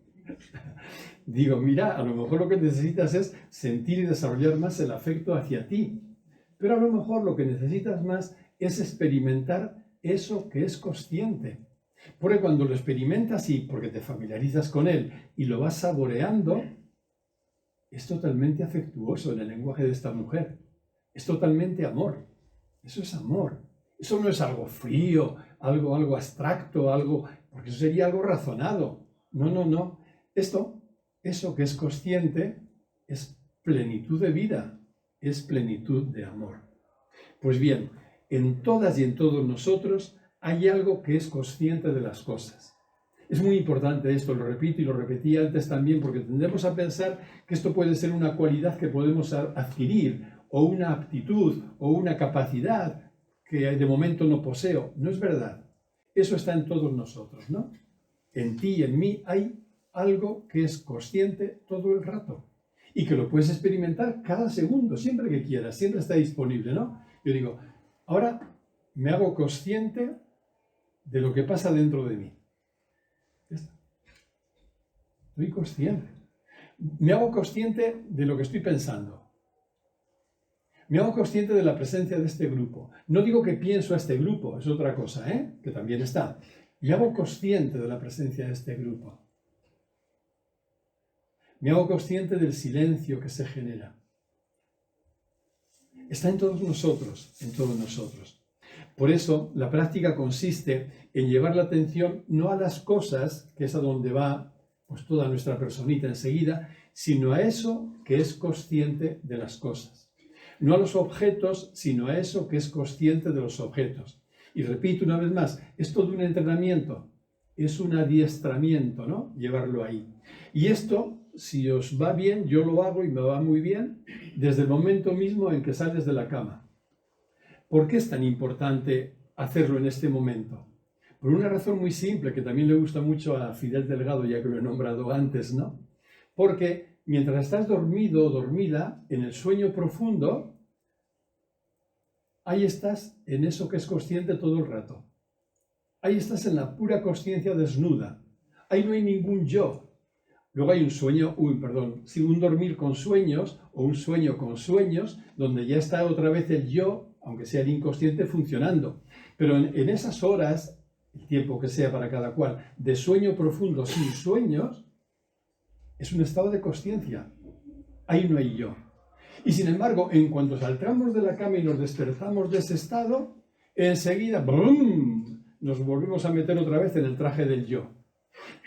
Digo, mira, a lo mejor lo que necesitas es sentir y desarrollar más el afecto hacia ti, pero a lo mejor lo que necesitas más es experimentar eso que es consciente. Porque cuando lo experimentas y porque te familiarizas con él y lo vas saboreando, es totalmente afectuoso en el lenguaje de esta mujer. Es totalmente amor. Eso es amor. Eso no es algo frío, algo abstracto, porque eso sería algo razonado. No, no, no. Eso que es consciente, es plenitud de vida, es plenitud de amor. Pues bien, en todas y en todos nosotros hay algo que es consciente de las cosas. Es muy importante esto, lo repito y lo repetí antes también, porque tendemos a pensar que esto puede ser una cualidad que podemos adquirir, o una aptitud, o una capacidad que de momento no poseo. No es verdad. Eso está en todos nosotros, ¿no? En ti y en mí hay algo que es consciente todo el rato y que lo puedes experimentar cada segundo, siempre que quieras, siempre está disponible, ¿no? Yo digo, ahora me hago consciente de lo que pasa dentro de mí. Ya está. Estoy consciente. Me hago consciente de lo que estoy pensando. Me hago consciente de la presencia de este grupo. No digo que pienso a este grupo, es otra cosa, que también está. Me hago consciente de la presencia de este grupo. Me hago consciente del silencio que se genera. Está en todos nosotros, en todos nosotros. Por eso, la práctica consiste en llevar la atención no a las cosas, que es a donde va pues toda nuestra personita enseguida, sino a eso que es consciente de las cosas. No a los objetos, sino a eso que es consciente de los objetos. Y repito una vez más, es todo un entrenamiento, es un adiestramiento, ¿no? Llevarlo ahí. Y esto, si os va bien, yo lo hago y me va muy bien, desde el momento mismo en que sales de la cama. ¿Por qué es tan importante hacerlo en este momento? Por una razón muy simple, que también le gusta mucho a Fidel Delgado, ya que lo he nombrado antes, ¿no? Porque mientras estás dormido o dormida, en el sueño profundo, ahí estás en eso que es consciente todo el rato. Ahí estás en la pura consciencia desnuda. Ahí no hay ningún yo. Luego hay un sueño, un dormir con sueños o un sueño con sueños, donde ya está otra vez el yo, aunque sea el inconsciente, funcionando. Pero en esas horas, el tiempo que sea para cada cual, de sueño profundo sin sueños, es un estado de consciencia. Ahí no hay yo. Y sin embargo, en cuanto saltamos de la cama y nos despertamos de ese estado, enseguida, ¡brum!, nos volvemos a meter otra vez en el traje del yo.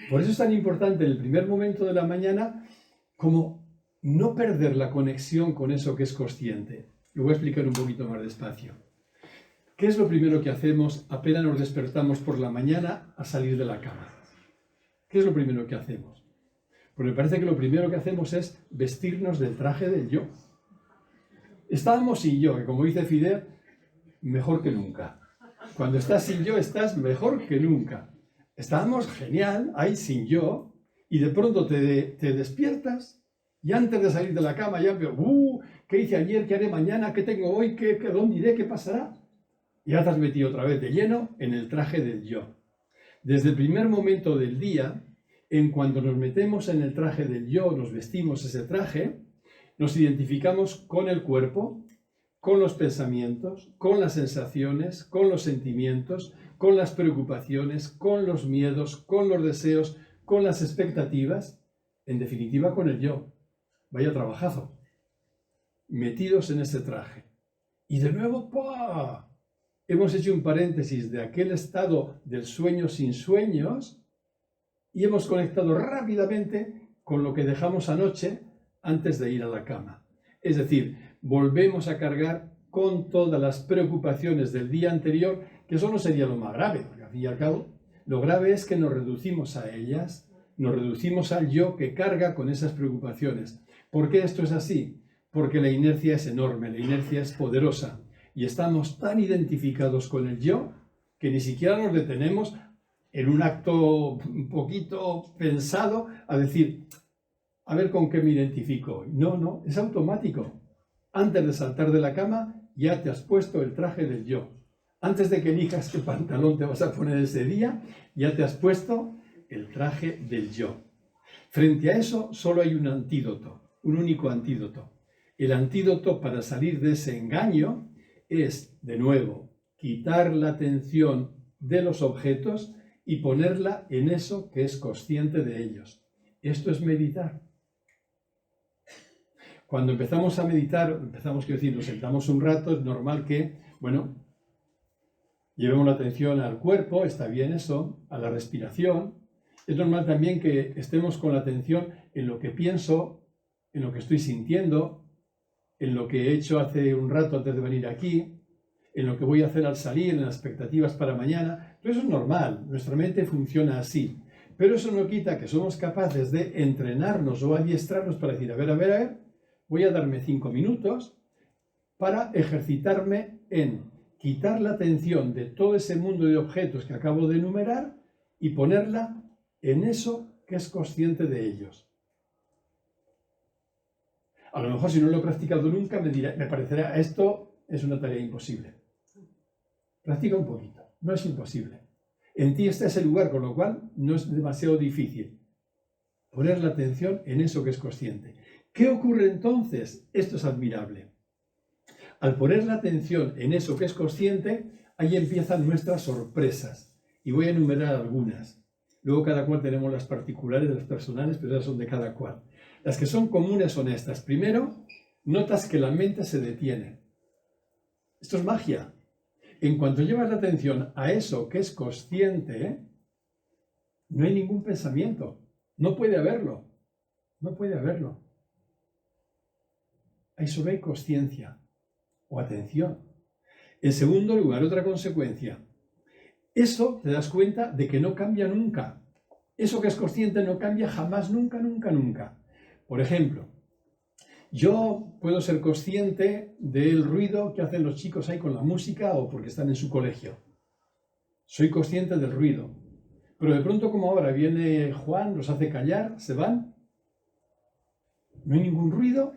Por eso es tan importante en el primer momento de la mañana como no perder la conexión con eso que es consciente. Lo voy a explicar un poquito más despacio. ¿Qué es lo primero que hacemos apenas nos despertamos por la mañana a salir de la cama? ¿Qué es lo primero que hacemos? Pues me parece que lo primero que hacemos es vestirnos del traje del yo. Estábamos sin yo, que como dice Fidel, mejor que nunca. Cuando estás sin yo, estás mejor que nunca. Estábamos genial, ahí sin yo, y de pronto te despiertas, y antes de salir de la cama ya veo, ¿qué hice ayer? ¿Qué haré mañana? ¿Qué tengo hoy? ¿Dónde iré? ¿Qué pasará? Y ya te has metido otra vez de lleno en el traje del yo. Desde el primer momento del día, en cuanto nos metemos en el traje del yo, nos vestimos ese traje, nos identificamos con el cuerpo, con los pensamientos, con las sensaciones, con los sentimientos, con las preocupaciones, con los miedos, con los deseos, con las expectativas, en definitiva con el yo. Vaya trabajazo. Metidos en ese traje. Y de nuevo, ¡pah!, hemos hecho un paréntesis de aquel estado del sueño sin sueños y hemos conectado rápidamente con lo que dejamos anoche antes de ir a la cama. Es decir, volvemos a cargar con todas las preocupaciones del día anterior, que eso no sería lo más grave, porque al fin y al cabo, lo grave es que nos reducimos a ellas, nos reducimos al yo que carga con esas preocupaciones. ¿Por qué esto es así? Porque la inercia es enorme, la inercia es poderosa, y estamos tan identificados con el yo que ni siquiera nos detenemos en un acto un poquito pensado a decir, a ver con qué me identifico. No, es automático. Antes de saltar de la cama, ya te has puesto el traje del yo. Antes de que elijas qué pantalón te vas a poner ese día, ya te has puesto el traje del yo. Frente a eso, solo hay un antídoto, un único antídoto. El antídoto para salir de ese engaño es, de nuevo, quitar la atención de los objetos y ponerla en eso que es consciente de ellos. Esto es meditar. Cuando empezamos a meditar, nos sentamos un rato, es normal que, llevemos la atención al cuerpo, está bien eso, a la respiración. Es normal también que estemos con la atención en lo que pienso, en lo que estoy sintiendo, en lo que he hecho hace un rato antes de venir aquí, en lo que voy a hacer al salir, en las expectativas para mañana. Todo eso es normal, nuestra mente funciona así. Pero eso no quita que somos capaces de entrenarnos o adiestrarnos para decir, a ver, voy a darme 5 minutos para ejercitarme en quitar la atención de todo ese mundo de objetos que acabo de enumerar y ponerla en eso que es consciente de ellos. A lo mejor si no lo he practicado nunca me parecerá, esto es una tarea imposible. Practica un poquito, no es imposible. En ti está ese lugar, con lo cual no es demasiado difícil poner la atención en eso que es consciente. ¿Qué ocurre entonces? Esto es admirable. Al poner la atención en eso que es consciente, ahí empiezan nuestras sorpresas. Y voy a enumerar algunas. Luego cada cual tenemos las particulares, las personales, pero esas son de cada cual. Las que son comunes son estas. Primero, notas que la mente se detiene. Esto es magia. En cuanto llevas la atención a eso que es consciente, no hay ningún pensamiento. No puede haberlo. No puede haberlo. Ahí solo hay consciencia o atención. En segundo lugar, otra consecuencia. Eso te das cuenta de que no cambia nunca. Eso que es consciente no cambia jamás, nunca, nunca, nunca. Por ejemplo, yo puedo ser consciente del ruido que hacen los chicos ahí con la música o porque están en su colegio. Soy consciente del ruido. Pero de pronto, como ahora viene Juan, los hace callar, se van. No hay ningún ruido.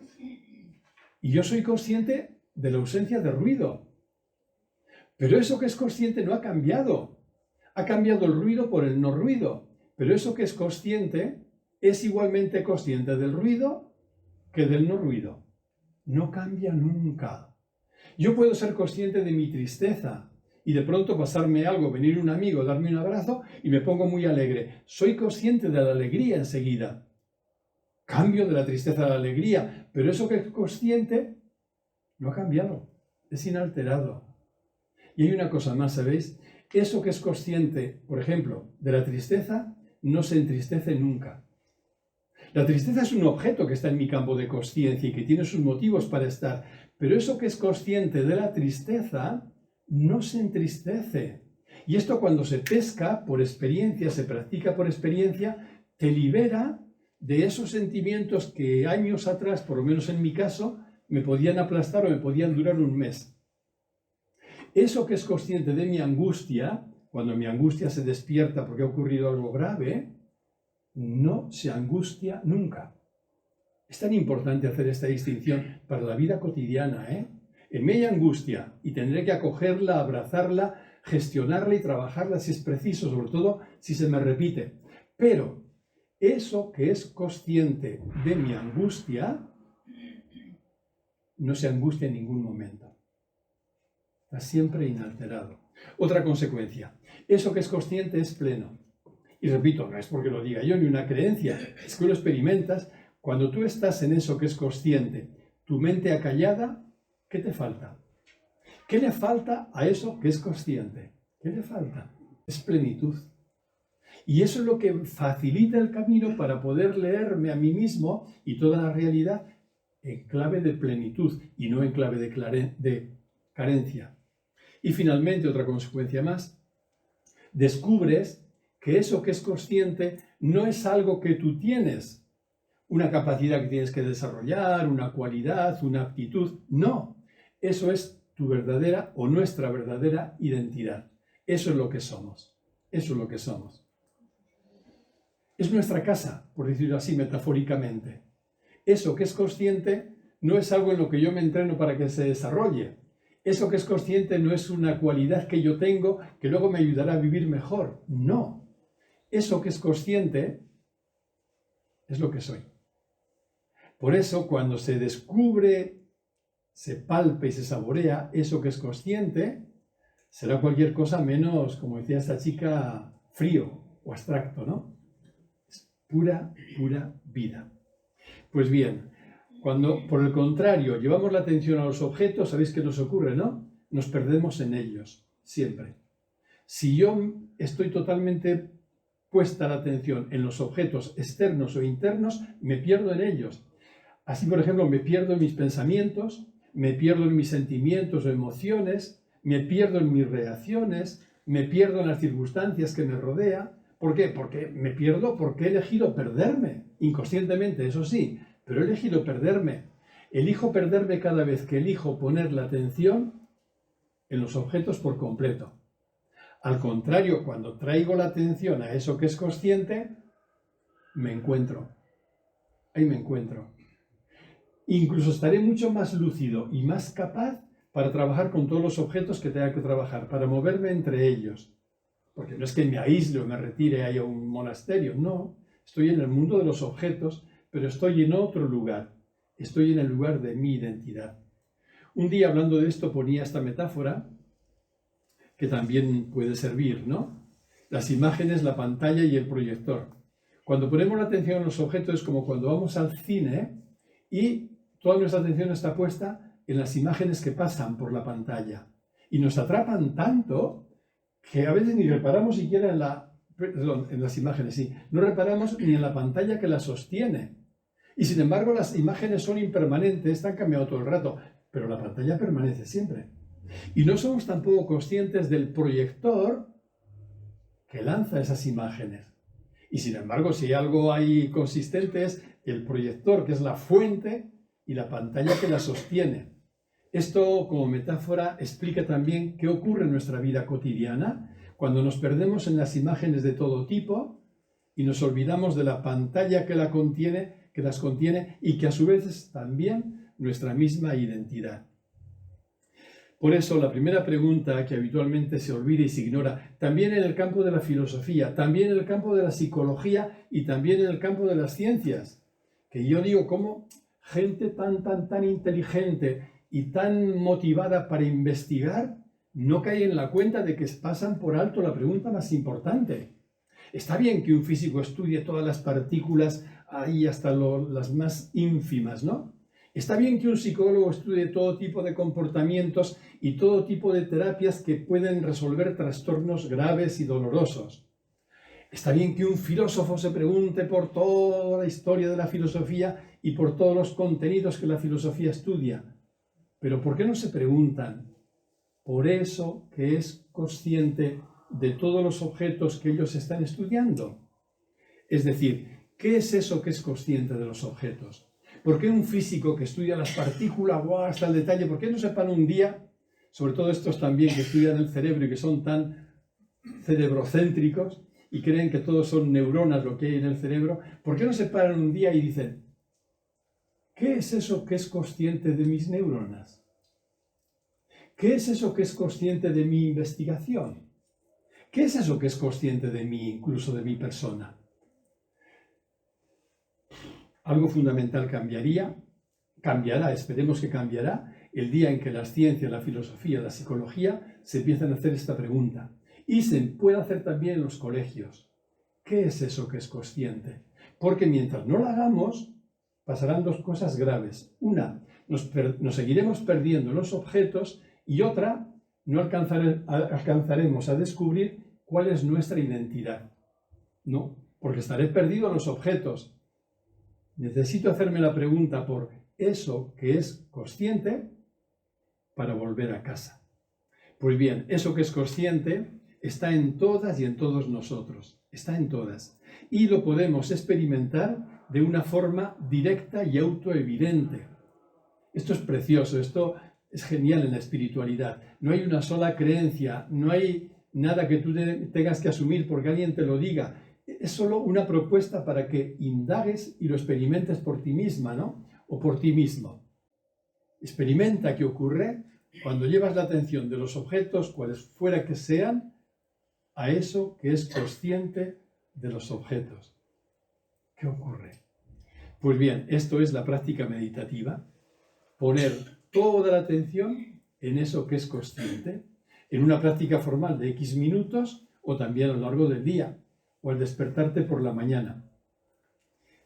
Y yo soy consciente de la ausencia de ruido. Pero eso que es consciente no ha cambiado. Ha cambiado el ruido por el no ruido. Pero eso que es consciente es igualmente consciente del ruido que del no ruido. No cambia nunca. Yo puedo ser consciente de mi tristeza y de pronto pasarme algo, venir un amigo, darme un abrazo y me pongo muy alegre. Soy consciente de la alegría enseguida. Cambio de la tristeza a la alegría, pero eso que es consciente no ha cambiado. Es inalterado. Y hay una cosa más, ¿sabéis? Eso que es consciente, por ejemplo, de la tristeza, no se entristece nunca. La tristeza es un objeto que está en mi campo de consciencia y que tiene sus motivos para estar, pero eso que es consciente de la tristeza no se entristece. Y esto cuando se pesca por experiencia, se practica por experiencia, te libera de esos sentimientos que años atrás, por lo menos en mi caso, me podían aplastar o me podían durar un mes. Eso que es consciente de mi angustia, cuando mi angustia se despierta porque ha ocurrido algo grave, no se angustia nunca. Es tan importante hacer esta distinción para la vida cotidiana, En mí hay angustia y tendré que acogerla, abrazarla, gestionarla y trabajarla si es preciso, sobre todo si se me repite. Pero eso que es consciente de mi angustia no se angustia en ningún momento. Está siempre inalterado. Otra consecuencia. Eso que es consciente es pleno. Y repito, no es porque lo diga yo ni una creencia, es que lo experimentas. Cuando tú estás en eso que es consciente, tu mente acallada, ¿qué te falta? ¿Qué le falta a eso que es consciente? ¿Qué le falta? Es plenitud. Y eso es lo que facilita el camino para poder leerme a mí mismo y toda la realidad en clave de plenitud y no en clave de carencia. Y finalmente, otra consecuencia más, descubres que eso que es consciente no es algo que tú tienes, una capacidad que tienes que desarrollar, una cualidad, una aptitud. No, eso es tu verdadera o nuestra verdadera identidad. Eso es lo que somos. Eso es lo que somos. Es nuestra casa, por decirlo así metafóricamente. Eso que es consciente no es algo en lo que yo me entreno para que se desarrolle. Eso que es consciente no es una cualidad que yo tengo que luego me ayudará a vivir mejor. No. Eso que es consciente es lo que soy. Por eso, cuando se descubre, se palpa y se saborea eso que es consciente, será cualquier cosa menos, como decía esta chica, frío o abstracto, ¿no? Es pura, pura vida. Pues bien, cuando, por el contrario, llevamos la atención a los objetos, ¿sabéis qué nos ocurre, no? Nos perdemos en ellos, siempre. Si yo estoy totalmente puesta la atención en los objetos externos o internos, me pierdo en ellos. Así, por ejemplo, me pierdo en mis pensamientos, me pierdo en mis sentimientos o emociones, me pierdo en mis reacciones, me pierdo en las circunstancias que me rodean. ¿Por qué? Porque me pierdo porque he elegido perderme, inconscientemente, eso sí, pero he elegido perderme. Elijo perderme cada vez que elijo poner la atención en los objetos por completo. Al contrario, cuando traigo la atención a eso que es consciente, me encuentro. Ahí me encuentro. Incluso estaré mucho más lúcido y más capaz para trabajar con todos los objetos que tenga que trabajar, para moverme entre ellos. Porque no es que me aísle o me retire ahí a un monasterio, no. Estoy en el mundo de los objetos, pero estoy en otro lugar. Estoy en el lugar de mi identidad. Un día hablando de esto ponía esta metáfora que también puede servir, ¿no? Las imágenes, la pantalla y el proyector. Cuando ponemos la atención en los objetos es como cuando vamos al cine y toda nuestra atención está puesta en las imágenes que pasan por la pantalla. Y nos atrapan tanto que a veces ni reparamos siquiera en las imágenes, sí, no reparamos ni en la pantalla que la sostiene. Y sin embargo las imágenes son impermanentes, están cambiando todo el rato, pero la pantalla permanece siempre. Y no somos tampoco conscientes del proyector que lanza esas imágenes. Y sin embargo, si algo hay consistente es el proyector, que es la fuente, y la pantalla que la sostiene. Esto, como metáfora, explica también qué ocurre en nuestra vida cotidiana cuando nos perdemos en las imágenes de todo tipo y nos olvidamos de la pantalla que las contiene y que a su vez es también nuestra misma identidad. Por eso, la primera pregunta que habitualmente se olvida y se ignora, también en el campo de la filosofía, también en el campo de la psicología y también en el campo de las ciencias, que yo digo, ¿cómo gente tan inteligente y tan motivada para investigar no cae en la cuenta de que pasan por alto la pregunta más importante? Está bien que un físico estudie todas las partículas ahí hasta las más ínfimas, ¿no? Está bien que un psicólogo estudie todo tipo de comportamientos y todo tipo de terapias que pueden resolver trastornos graves y dolorosos. Está bien que un filósofo se pregunte por toda la historia de la filosofía y por todos los contenidos que la filosofía estudia. Pero ¿por qué no se preguntan por eso que es consciente de todos los objetos que ellos están estudiando? Es decir, ¿qué es eso que es consciente de los objetos? ¿Por qué un físico que estudia las partículas hasta el detalle, por qué no se para un día, sobre todo estos también que estudian el cerebro y que son tan cerebrocéntricos y creen que todos son neuronas lo que hay en el cerebro, por qué no se paran un día y dicen, ¿qué es eso que es consciente de mis neuronas? ¿Qué es eso que es consciente de mi investigación? ¿Qué es eso que es consciente de mí, incluso de mi persona? Algo fundamental cambiará, esperemos que cambiará, el día en que las ciencias, la filosofía, la psicología se empiezan a hacer esta pregunta. Y se puede hacer también en los colegios. ¿Qué es eso que es consciente? Porque mientras no lo hagamos, pasarán dos cosas graves. Una, nos seguiremos perdiendo los objetos y otra, no alcanzaremos a descubrir cuál es nuestra identidad. No, porque estaré perdido en los objetos. Necesito hacerme la pregunta por eso que es consciente para volver a casa. Pues bien, eso que es consciente está en todas y en todos nosotros. Está en todas. Y lo podemos experimentar de una forma directa y autoevidente. Esto es precioso, esto es genial en la espiritualidad. No hay una sola creencia, no hay nada que tú tengas que asumir porque alguien te lo diga. Es solo una propuesta para que indagues y lo experimentes por ti misma, ¿no? O por ti mismo. Experimenta qué ocurre cuando llevas la atención de los objetos, cuales fuera que sean, a eso que es consciente de los objetos. ¿Qué ocurre? Pues bien, esto es la práctica meditativa. Poner toda la atención en eso que es consciente, en una práctica formal de X minutos o también a lo largo del día, o al despertarte por la mañana.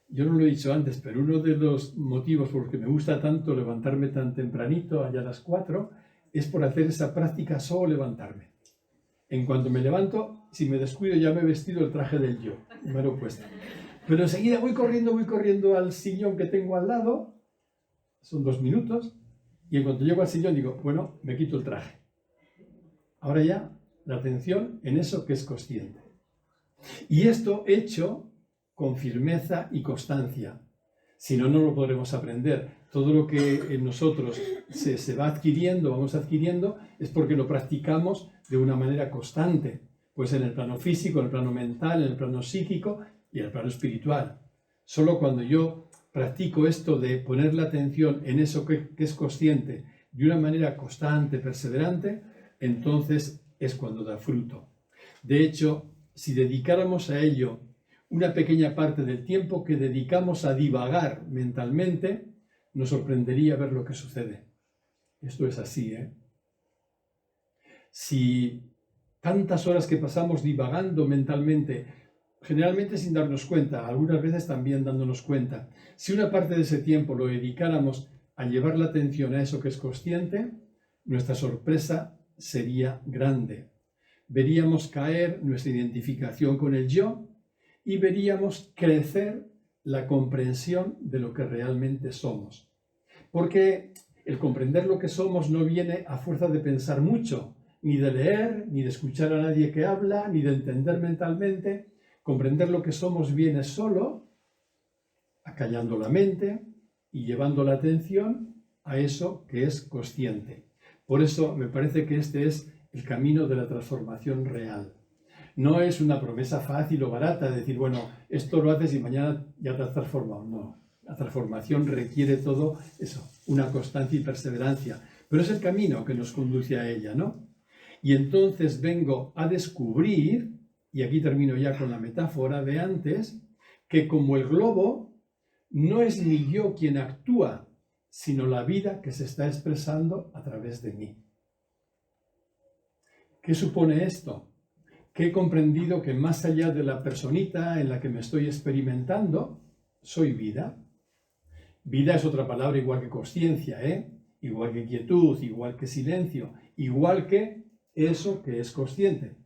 Yo no lo he dicho antes, pero uno de los motivos por los que me gusta tanto levantarme tan tempranito, allá a las 4, es por hacer esa práctica solo levantarme. En cuanto me levanto, si me descuido ya me he vestido el traje del yo, me lo he puesto. Pero enseguida voy corriendo al sillón que tengo al lado, son 2 minutos, y en cuanto llego al sillón digo, bueno, me quito el traje. Ahora ya, la atención en eso que es consciente. Y esto hecho con firmeza y constancia. Si no, no lo podremos aprender. Todo lo que en nosotros se va adquiriendo, vamos adquiriendo, es porque lo practicamos de una manera constante. Pues en el plano físico, en el plano mental, en el plano psíquico y en el plano espiritual. Solo cuando yo practico esto de poner la atención en eso que es consciente de una manera constante, perseverante, entonces es cuando da fruto. De hecho, si dedicáramos a ello una pequeña parte del tiempo que dedicamos a divagar mentalmente, nos sorprendería ver lo que sucede. Esto es así, ¿eh? Si tantas horas que pasamos divagando mentalmente, generalmente sin darnos cuenta, algunas veces también dándonos cuenta, si una parte de ese tiempo lo dedicáramos a llevar la atención a eso que es consciente, nuestra sorpresa sería grande. Veríamos caer nuestra identificación con el yo y veríamos crecer la comprensión de lo que realmente somos. Porque el comprender lo que somos no viene a fuerza de pensar mucho, ni de leer, ni de escuchar a nadie que habla, ni de entender mentalmente. Comprender lo que somos viene solo acallando la mente y llevando la atención a eso que es consciente. Por eso me parece que este es el camino de la transformación real. No es una promesa fácil o barata de decir, bueno, esto lo haces y mañana ya te has transformado. No, la transformación requiere todo eso, una constancia y perseverancia. Pero es el camino que nos conduce a ella, ¿no? Y entonces vengo a descubrir, y aquí termino ya con la metáfora de antes, que como el globo no es ni yo quien actúa, sino la vida que se está expresando a través de mí. ¿Qué supone esto? Que he comprendido que más allá de la personita en la que me estoy experimentando, soy vida. Vida es otra palabra igual que consciencia, igual que quietud, igual que silencio, igual que eso que es consciente.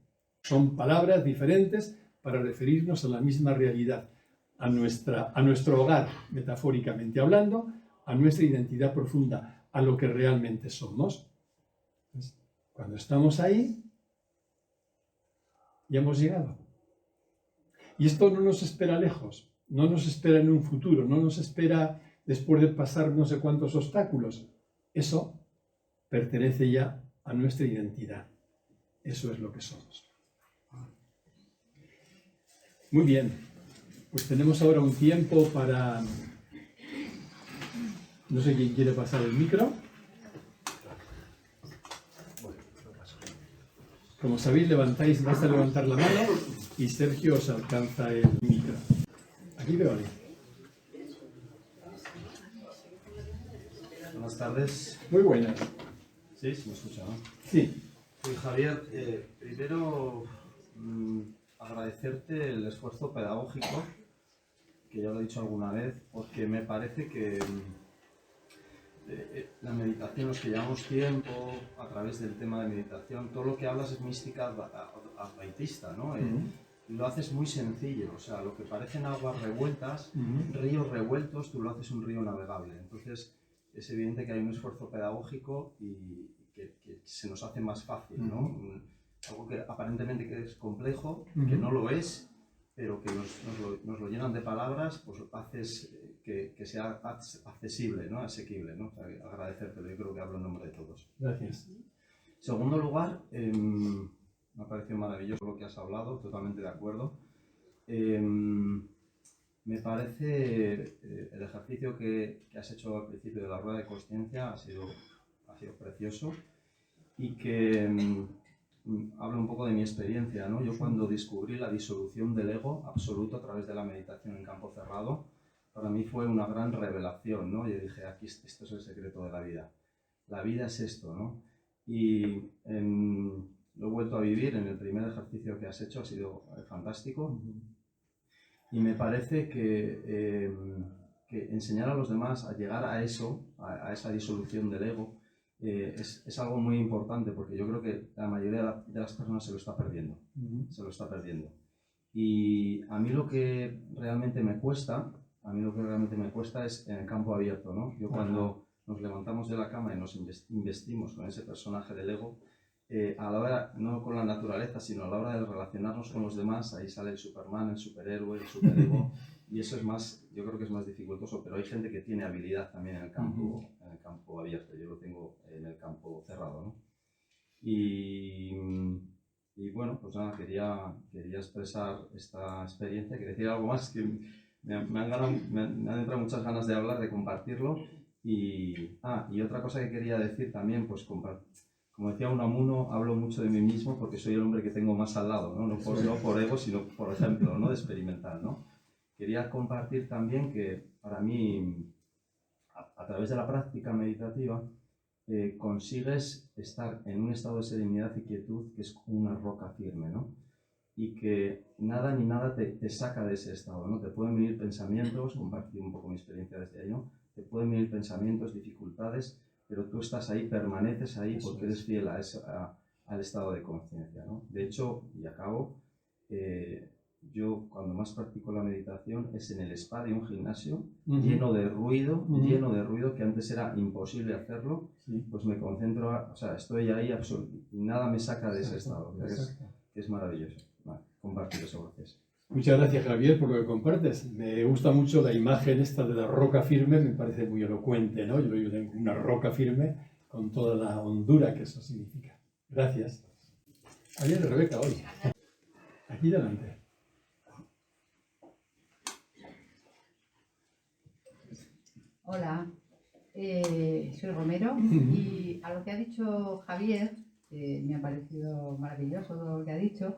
Son palabras diferentes para referirnos a la misma realidad, a nuestro hogar, metafóricamente hablando, a nuestra identidad profunda, a lo que realmente somos. Entonces, cuando estamos ahí, ya hemos llegado. Y esto no nos espera lejos, no nos espera en un futuro, no nos espera después de pasar no sé cuántos obstáculos. Eso pertenece ya a nuestra identidad. Eso es lo que somos. Muy bien, pues tenemos ahora un tiempo para... No sé quién quiere pasar el micro. Como sabéis, basta levantar la mano y Sergio os alcanza el micro. Aquí veo. Buenas tardes. Muy buenas. Sí, se me escucha, ¿no? Sí. Sí, Javier, primero agradecerte el esfuerzo pedagógico, que ya lo he dicho alguna vez, porque me parece que la meditación, los que llevamos tiempo a través del tema de meditación, todo lo que hablas es mística advaitista, ¿no? Y lo haces muy sencillo, o sea, lo que parecen aguas revueltas, ríos revueltos, tú lo haces un río navegable. Entonces, es evidente que hay un esfuerzo pedagógico y que se nos hace más fácil, ¿no? Algo que aparentemente que es complejo, que no lo es, pero que nos lo llenan de palabras, pues haces que sea accesible, ¿no? Asequible, ¿no? O sea, agradecértelo, yo creo que hablo en nombre de todos. Gracias. En segundo lugar, me ha parecido maravilloso lo que has hablado, totalmente de acuerdo. Me parece el ejercicio que has hecho al principio de la rueda de consciencia ha sido precioso y que habla un poco de mi experiencia, ¿no? Yo cuando descubrí la disolución del ego absoluto a través de la meditación en campo cerrado, para mí fue una gran revelación, ¿no? Yo dije, aquí esto es el secreto de la vida. La vida es esto, ¿no? Y lo he vuelto a vivir en el primer ejercicio que has hecho, ha sido fantástico. Y me parece que enseñar a los demás a llegar a eso, a esa disolución del ego, es algo muy importante, porque yo creo que la mayoría de las personas se lo está perdiendo. Se lo está perdiendo. Y a mí lo que realmente me cuesta, es en el campo abierto, ¿no? Yo cuando nos levantamos de la cama y nos investimos con ese personaje del ego, a la hora, no con la naturaleza, sino a la hora de relacionarnos con los demás, ahí sale el Superman, el superhéroe, el superego, y eso es más, yo creo que es más dificultoso, pero hay gente que tiene habilidad también en el campo abierto, yo lo tengo en el campo cerrado, ¿no? Y bueno, pues nada, quería expresar esta experiencia, quería decir algo más, que me han entrado muchas ganas de hablar, de compartirlo, y otra cosa que quería decir también, pues como decía Unamuno, hablo mucho de mí mismo porque soy el hombre que tengo más al lado, ¿no? No por ego, sino por ejemplo, ¿no? De experimental, ¿no? Quería compartir también que para mí, a través de la práctica meditativa, consigues estar en un estado de serenidad y quietud que es como una roca firme, ¿no? Y que nada ni nada te saca de ese estado, ¿no? Te pueden venir pensamientos, compartir un poco mi experiencia desde ahí, ¿no? Te pueden venir pensamientos, dificultades, pero tú estás ahí, permaneces ahí porque eres fiel al estado de conciencia, ¿no? De hecho, y acabo, yo cuando más practico la meditación es en el spa de un gimnasio, lleno de ruido, que antes era imposible hacerlo, pues me concentro, o sea, estoy ahí y nada me saca de ese estado, que es maravilloso. Vale, compartir eso, gracias. Muchas gracias, Javier, por lo que compartes. Me gusta mucho la imagen esta de la roca firme, me parece muy elocuente, ¿no? Yo lo digo, tengo una roca firme con toda la hondura que eso significa. Gracias. Ahí viene Rebeca hoy. Aquí delante. Hola, soy Romero y a lo que ha dicho Javier, me ha parecido maravilloso todo lo que ha dicho,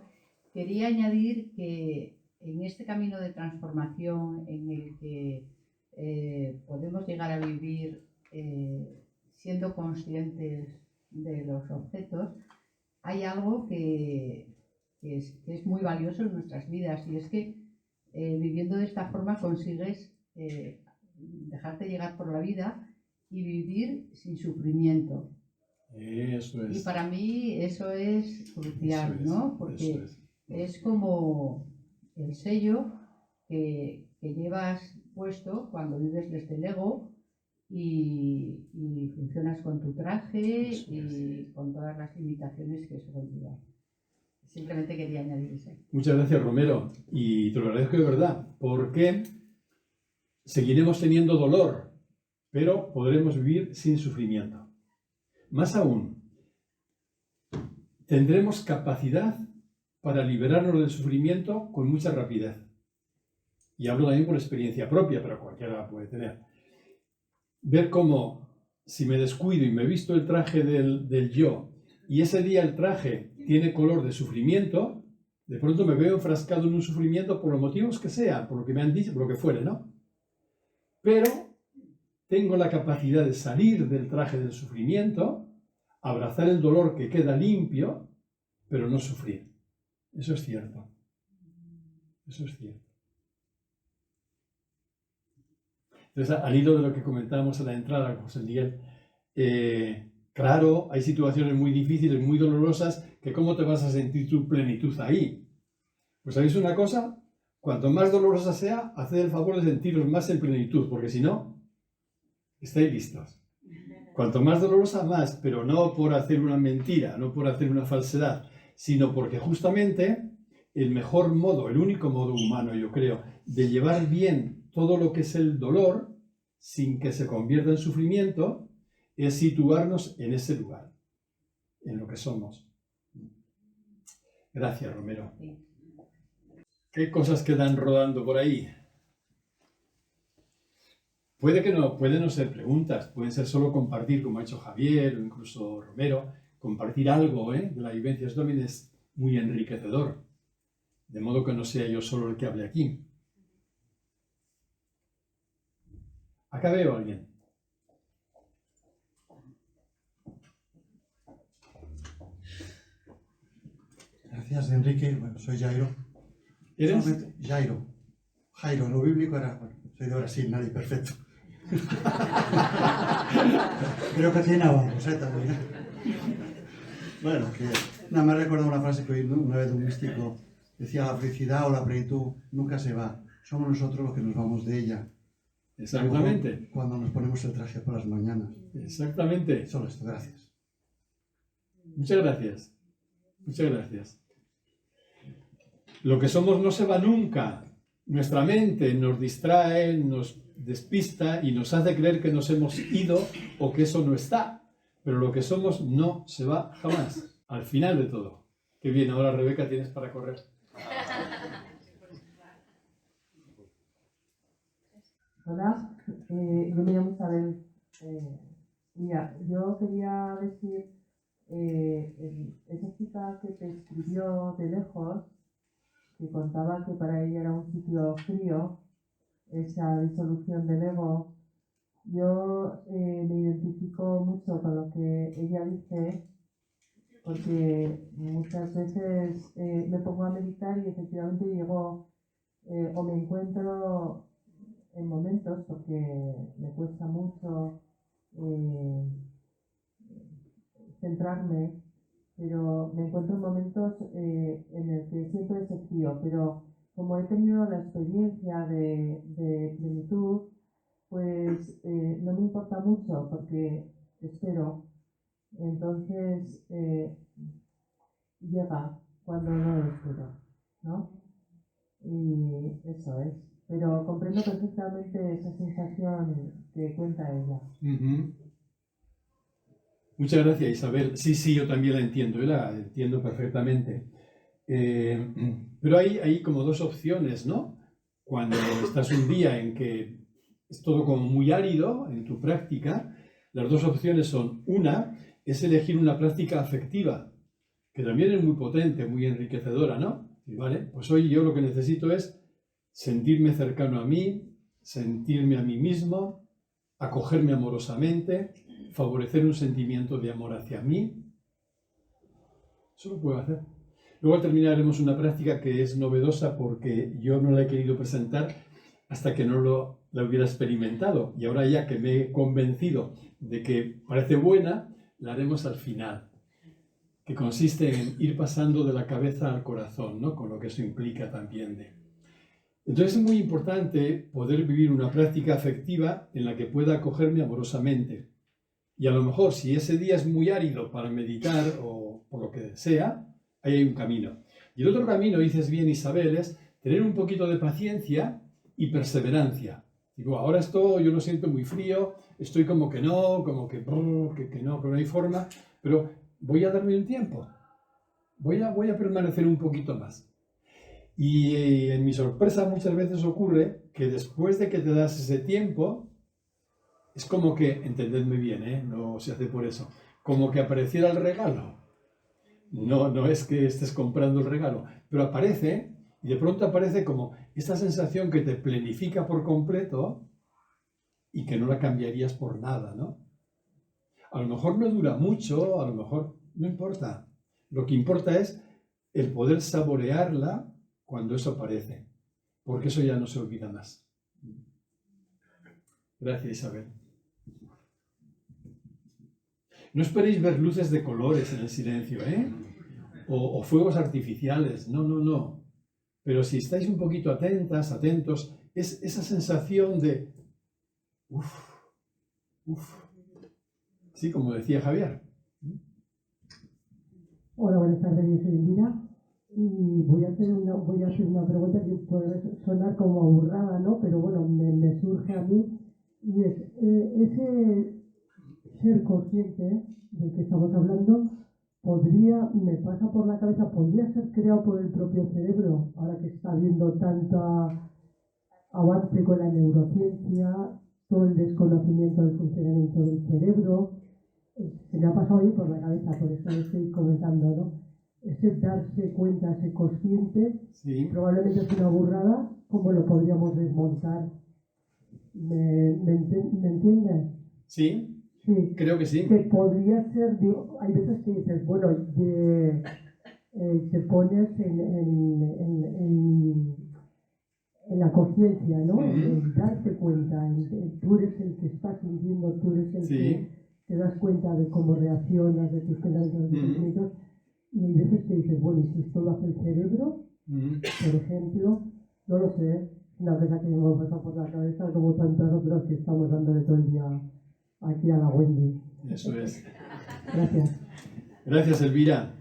quería añadir que en este camino de transformación en el que podemos llegar a vivir siendo conscientes de los objetos, hay algo que es muy valioso en nuestras vidas, y es que viviendo de esta forma consigues dejarte llegar por la vida y vivir sin sufrimiento. Eso es. Y para mí eso es crucial, ¿no? Porque es como el sello que llevas puesto cuando vives desde el ego y funcionas con tu traje y con todas las limitaciones que eso conlleva. Simplemente quería añadir eso. Muchas gracias, Romero, y te lo agradezco de verdad, porque seguiremos teniendo dolor, pero podremos vivir sin sufrimiento. Más aún, tendremos capacidad para liberarnos del sufrimiento con mucha rapidez. Y hablo también por experiencia propia, pero cualquiera la puede tener. Ver cómo, si me descuido y me visto el traje del yo, y ese día el traje tiene color de sufrimiento, de pronto me veo enfrascado en un sufrimiento por los motivos que sea, por lo que me han dicho, por lo que fuere, ¿no? Pero tengo la capacidad de salir del traje del sufrimiento, abrazar el dolor que queda limpio, pero no sufrir. Eso es cierto. Eso es cierto. Entonces, al hilo de lo que comentábamos a la entrada, José Miguel, claro, hay situaciones muy difíciles, muy dolorosas, que ¿cómo te vas a sentir tu plenitud ahí? Pues ¿sabéis una cosa? Cuanto más dolorosa sea, haced el favor de sentiros más en plenitud, porque si no, estáis listos. Cuanto más dolorosa, más, pero no por hacer una mentira, no por hacer una falsedad, sino porque justamente el mejor modo, el único modo humano, yo creo, de llevar bien todo lo que es el dolor, sin que se convierta en sufrimiento, es situarnos en ese lugar, en lo que somos. Gracias, Romero. ¿Qué cosas quedan rodando por ahí? Pueden no ser preguntas, pueden ser solo compartir, como ha hecho Javier o incluso Romero, compartir algo de la vivencia. Eso también es muy enriquecedor, de modo que no sea yo solo el que hable aquí. Acá veo a alguien. Gracias, Enrique. Bueno, soy Jairo. ¿Eres? Jairo. Jairo, lo bíblico era, bueno, soy de Brasil, nadie perfecto. Creo que tiene abajo, también. Bueno, que nada, me ha recordado una frase que oí una vez de un místico. Decía, la felicidad o la plenitud nunca se va. Somos nosotros los que nos vamos de ella. Exactamente. Cuando nos ponemos el traje por las mañanas. Exactamente. Solo esto, gracias. Muchas gracias. Muchas gracias. Lo que somos no se va nunca. Nuestra mente nos distrae, nos despista y nos hace creer que nos hemos ido o que eso no está. Pero lo que somos no se va jamás. Al final de todo. Qué bien, ahora Rebeca tienes para correr. Hola, yo me llamo Isabel. Mira, yo quería decir, esa chica que te escribió de lejos, que contaba que para ella era un sitio frío, esa disolución del ego, Yo me identifico mucho con lo que ella dice, porque muchas veces me pongo a meditar y efectivamente llego o me encuentro en momentos, porque me cuesta mucho centrarme, pero me encuentro en momentos en el que siento ese frío, pero como he tenido la experiencia de plenitud, pues no me importa mucho porque espero, entonces llega cuando no lo espero, ¿no? Y eso es. Pero comprendo perfectamente esa sensación que cuenta ella. Ujú. Muchas gracias, Isabel. Sí, sí, yo también la entiendo, yo la entiendo perfectamente. Pero hay como dos opciones, ¿no? Cuando estás un día en que es todo como muy árido en tu práctica, las dos opciones son, una, es elegir una práctica afectiva, que también es muy potente, muy enriquecedora, ¿no? Y vale, pues hoy yo lo que necesito es sentirme cercano a mí, sentirme a mí mismo, acogerme amorosamente, favorecer un sentimiento de amor hacia mí. Eso lo puedo hacer. Luego terminaremos una práctica que es novedosa porque yo no la he querido presentar hasta que no la hubiera experimentado. Y ahora ya que me he convencido de que parece buena, la haremos al final, que consiste en ir pasando de la cabeza al corazón, ¿no? Con lo que eso implica también de... Entonces es muy importante poder vivir una práctica afectiva en la que pueda acogerme amorosamente. Y a lo mejor si ese día es muy árido para meditar o por lo que sea, ahí hay un camino. Y el otro camino, dices bien Isabel, es tener un poquito de paciencia y perseverancia. Digo, ahora esto yo lo siento muy frío, estoy como que no, como que no, que no hay forma, pero voy a darme un tiempo, voy a permanecer un poquito más. Y en mi sorpresa muchas veces ocurre que después de que te das ese tiempo, es como que, entendedme bien, no se hace por eso, como que apareciera el regalo. No, no es que estés comprando el regalo, pero aparece y de pronto aparece como esta sensación que te plenifica por completo y que no la cambiarías por nada, ¿no? A lo mejor no dura mucho, a lo mejor no importa. Lo que importa es el poder saborearla cuando eso aparece, porque eso ya no se olvida más. Gracias, Isabel. No esperéis ver luces de colores en el silencio, ¿eh? O fuegos artificiales, no. Pero si estáis un poquito atentas, atentos, es esa sensación de... Uf. Sí, como decía Javier. Hola, buenas tardes, yo soy Elvira y voy a hacer una pregunta que puede sonar como aburrada, ¿no? Pero bueno, me surge a mí y es ese ser consciente del que estamos hablando me pasa por la cabeza, podría ser creado por el propio cerebro, ahora que está habiendo tanta avance con la neurociencia, todo el desconocimiento del funcionamiento del cerebro. Se me ha pasado ahí por la cabeza, por eso lo estoy comentando, ¿no? Ese darse cuenta, ese consciente, Sí. probablemente es una burrada, ¿cómo lo podríamos desmontar? ¿Me entiendes? Sí, Sí. creo que sí. Que podría ser, digo, hay veces que dices, bueno, te pones en la conciencia, ¿no? En darte cuenta, tú eres el que está sintiendo, tú eres el que te das cuenta de cómo reaccionas, de tus pensamientos, de tus sentimientos, y hay veces que dices, bueno, ¿y si esto lo hace el cerebro? Por ejemplo, no lo sé, una cosa que me ha pasado por la cabeza, como tantas otras que estamos dando de todo el día aquí a la Wendy. Eso es. Gracias. Gracias, Elvira.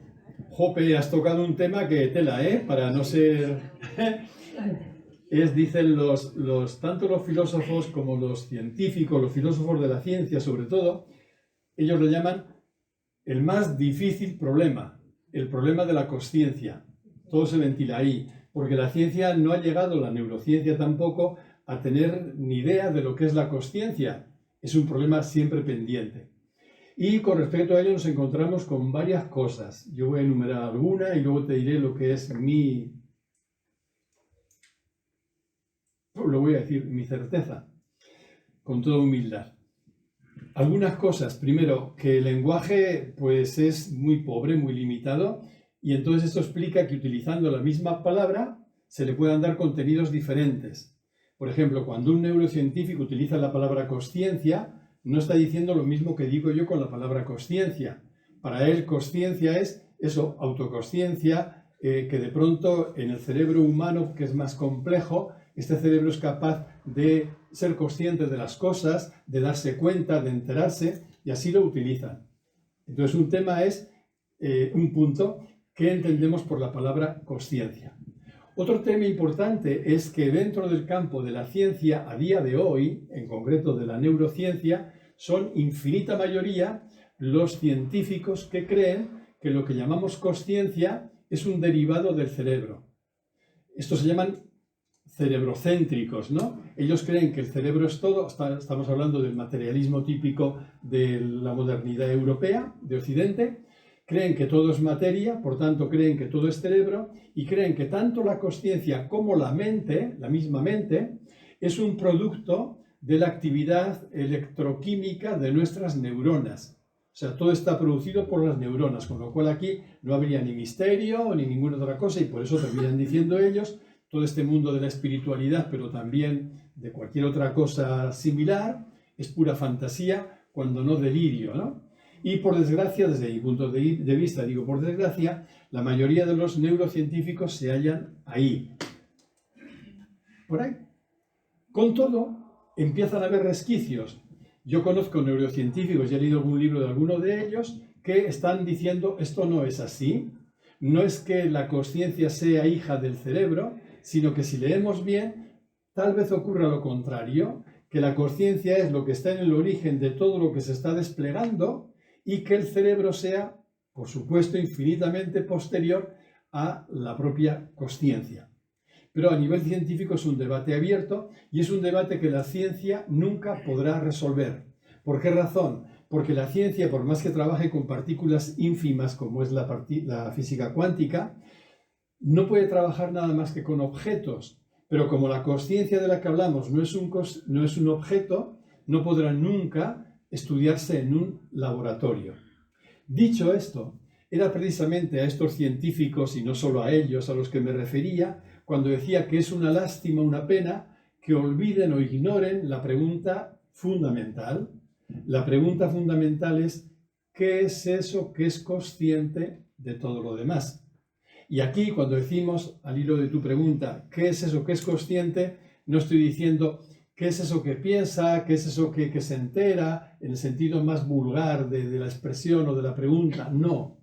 Jope, has tocado un tema que tela, ¿eh? Para no ser... dicen tanto los filósofos como los científicos, los filósofos de la ciencia sobre todo, ellos lo llaman el más difícil problema, el problema de la consciencia. Todo se ventila ahí, porque la ciencia no ha llegado, la neurociencia tampoco, a tener ni idea de lo que es la consciencia. Es un problema siempre pendiente. Y con respecto a ello nos encontramos con varias cosas. Yo voy a enumerar alguna y luego te diré lo que es mi certeza. con toda humildad. Algunas cosas, primero, que el lenguaje pues es muy pobre, muy limitado, y entonces esto explica que utilizando la misma palabra se le puedan dar contenidos diferentes. Por ejemplo, cuando un neurocientífico utiliza la palabra consciencia, no está diciendo lo mismo que digo yo con la palabra consciencia. Para él, consciencia es eso, autoconsciencia, que de pronto en el cerebro humano, que es más complejo, este cerebro es capaz de ser consciente de las cosas, de darse cuenta, de enterarse, y así lo utilizan. Entonces, un tema es un punto que entendemos por la palabra consciencia. Otro tema importante es que dentro del campo de la ciencia, a día de hoy, en concreto de la neurociencia, son infinita mayoría los científicos que creen que lo que llamamos consciencia es un derivado del cerebro. Estos se llaman cerebrocéntricos, ¿no? Ellos creen que el cerebro es todo, estamos hablando del materialismo típico de la modernidad europea, de Occidente. Creen que todo es materia, por tanto creen que todo es cerebro, y creen que tanto la consciencia como la mente, la misma mente, es un producto de la actividad electroquímica de nuestras neuronas. O sea, todo está producido por las neuronas, con lo cual aquí no habría ni misterio ni ninguna otra cosa, y por eso terminan diciendo ellos, todo este mundo de la espiritualidad, pero también de cualquier otra cosa similar, es pura fantasía, cuando no delirio, ¿no? Y por desgracia, desde mi punto de vista, digo por desgracia, la mayoría de los neurocientíficos se hallan ahí. Por ahí. Con todo, empiezan a haber resquicios. Yo conozco neurocientíficos y he leído algún libro de alguno de ellos que están diciendo esto no es así. No es que la consciencia sea hija del cerebro, sino que si leemos bien, tal vez ocurra lo contrario, que la consciencia es lo que está en el origen de todo lo que se está desplegando, y que el cerebro sea, por supuesto, infinitamente posterior a la propia consciencia. Pero a nivel científico es un debate abierto y es un debate que la ciencia nunca podrá resolver. ¿Por qué razón? Porque la ciencia, por más que trabaje con partículas ínfimas como es la física cuántica, no puede trabajar nada más que con objetos. Pero como la consciencia de la que hablamos no es un objeto, no podrá nunca estudiarse en un laboratorio. Dicho esto, era precisamente a estos científicos, y no solo a ellos, a los que me refería, cuando decía que es una lástima, una pena, que olviden o ignoren la pregunta fundamental. La pregunta fundamental es, ¿qué es eso que es consciente de todo lo demás? Y aquí, cuando decimos, al hilo de tu pregunta, ¿qué es eso que es consciente?, no estoy diciendo ¿qué es eso que piensa? ¿Qué es eso que se entera? En el sentido más vulgar de la expresión o de la pregunta. No.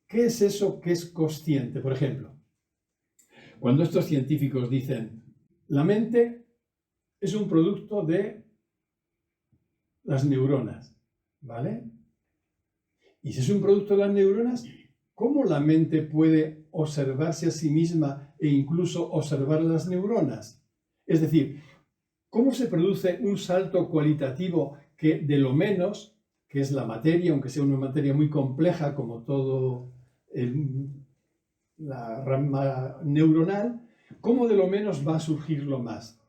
¿Qué es eso que es consciente? Por ejemplo, cuando estos científicos dicen, la mente es un producto de las neuronas, ¿vale? Y si es un producto de las neuronas, ¿cómo la mente puede observarse a sí misma e incluso observar las neuronas? Es decir, ¿cómo se produce un salto cualitativo que de lo menos, que es la materia, aunque sea una materia muy compleja como todo la rama neuronal, cómo de lo menos va a surgir lo más?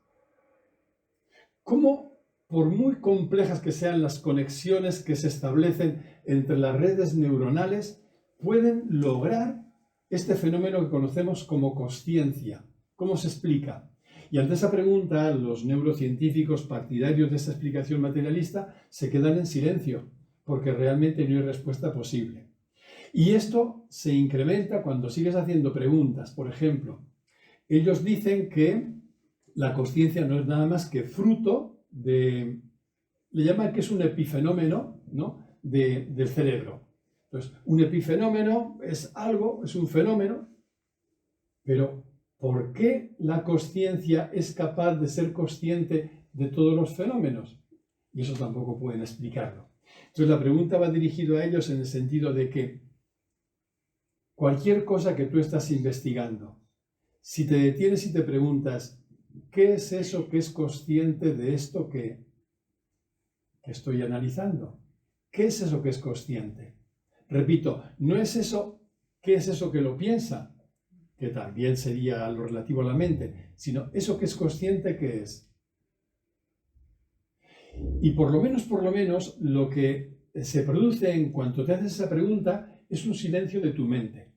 ¿Cómo, por muy complejas que sean las conexiones que se establecen entre las redes neuronales, pueden lograr este fenómeno que conocemos como consciencia? ¿Cómo se explica? Y ante esa pregunta, los neurocientíficos partidarios de esta explicación materialista se quedan en silencio, porque realmente no hay respuesta posible. Y esto se incrementa cuando sigues haciendo preguntas. Por ejemplo, ellos dicen que la consciencia no es nada más que fruto de... Le llaman que es un epifenómeno, ¿no?, del cerebro. Entonces, un epifenómeno es algo, es un fenómeno, pero ¿por qué la consciencia es capaz de ser consciente de todos los fenómenos? Y eso tampoco pueden explicarlo. Entonces la pregunta va dirigida a ellos en el sentido de que cualquier cosa que tú estás investigando, si te detienes y te preguntas, ¿qué es eso que es consciente de esto que estoy analizando? ¿Qué es eso que es consciente? Repito, no es eso, ¿qué es eso que lo piensa?, que también sería lo relativo a la mente, sino eso que es consciente, ¿qué es? Y por lo menos, lo que se produce en cuanto te haces esa pregunta es un silencio de tu mente.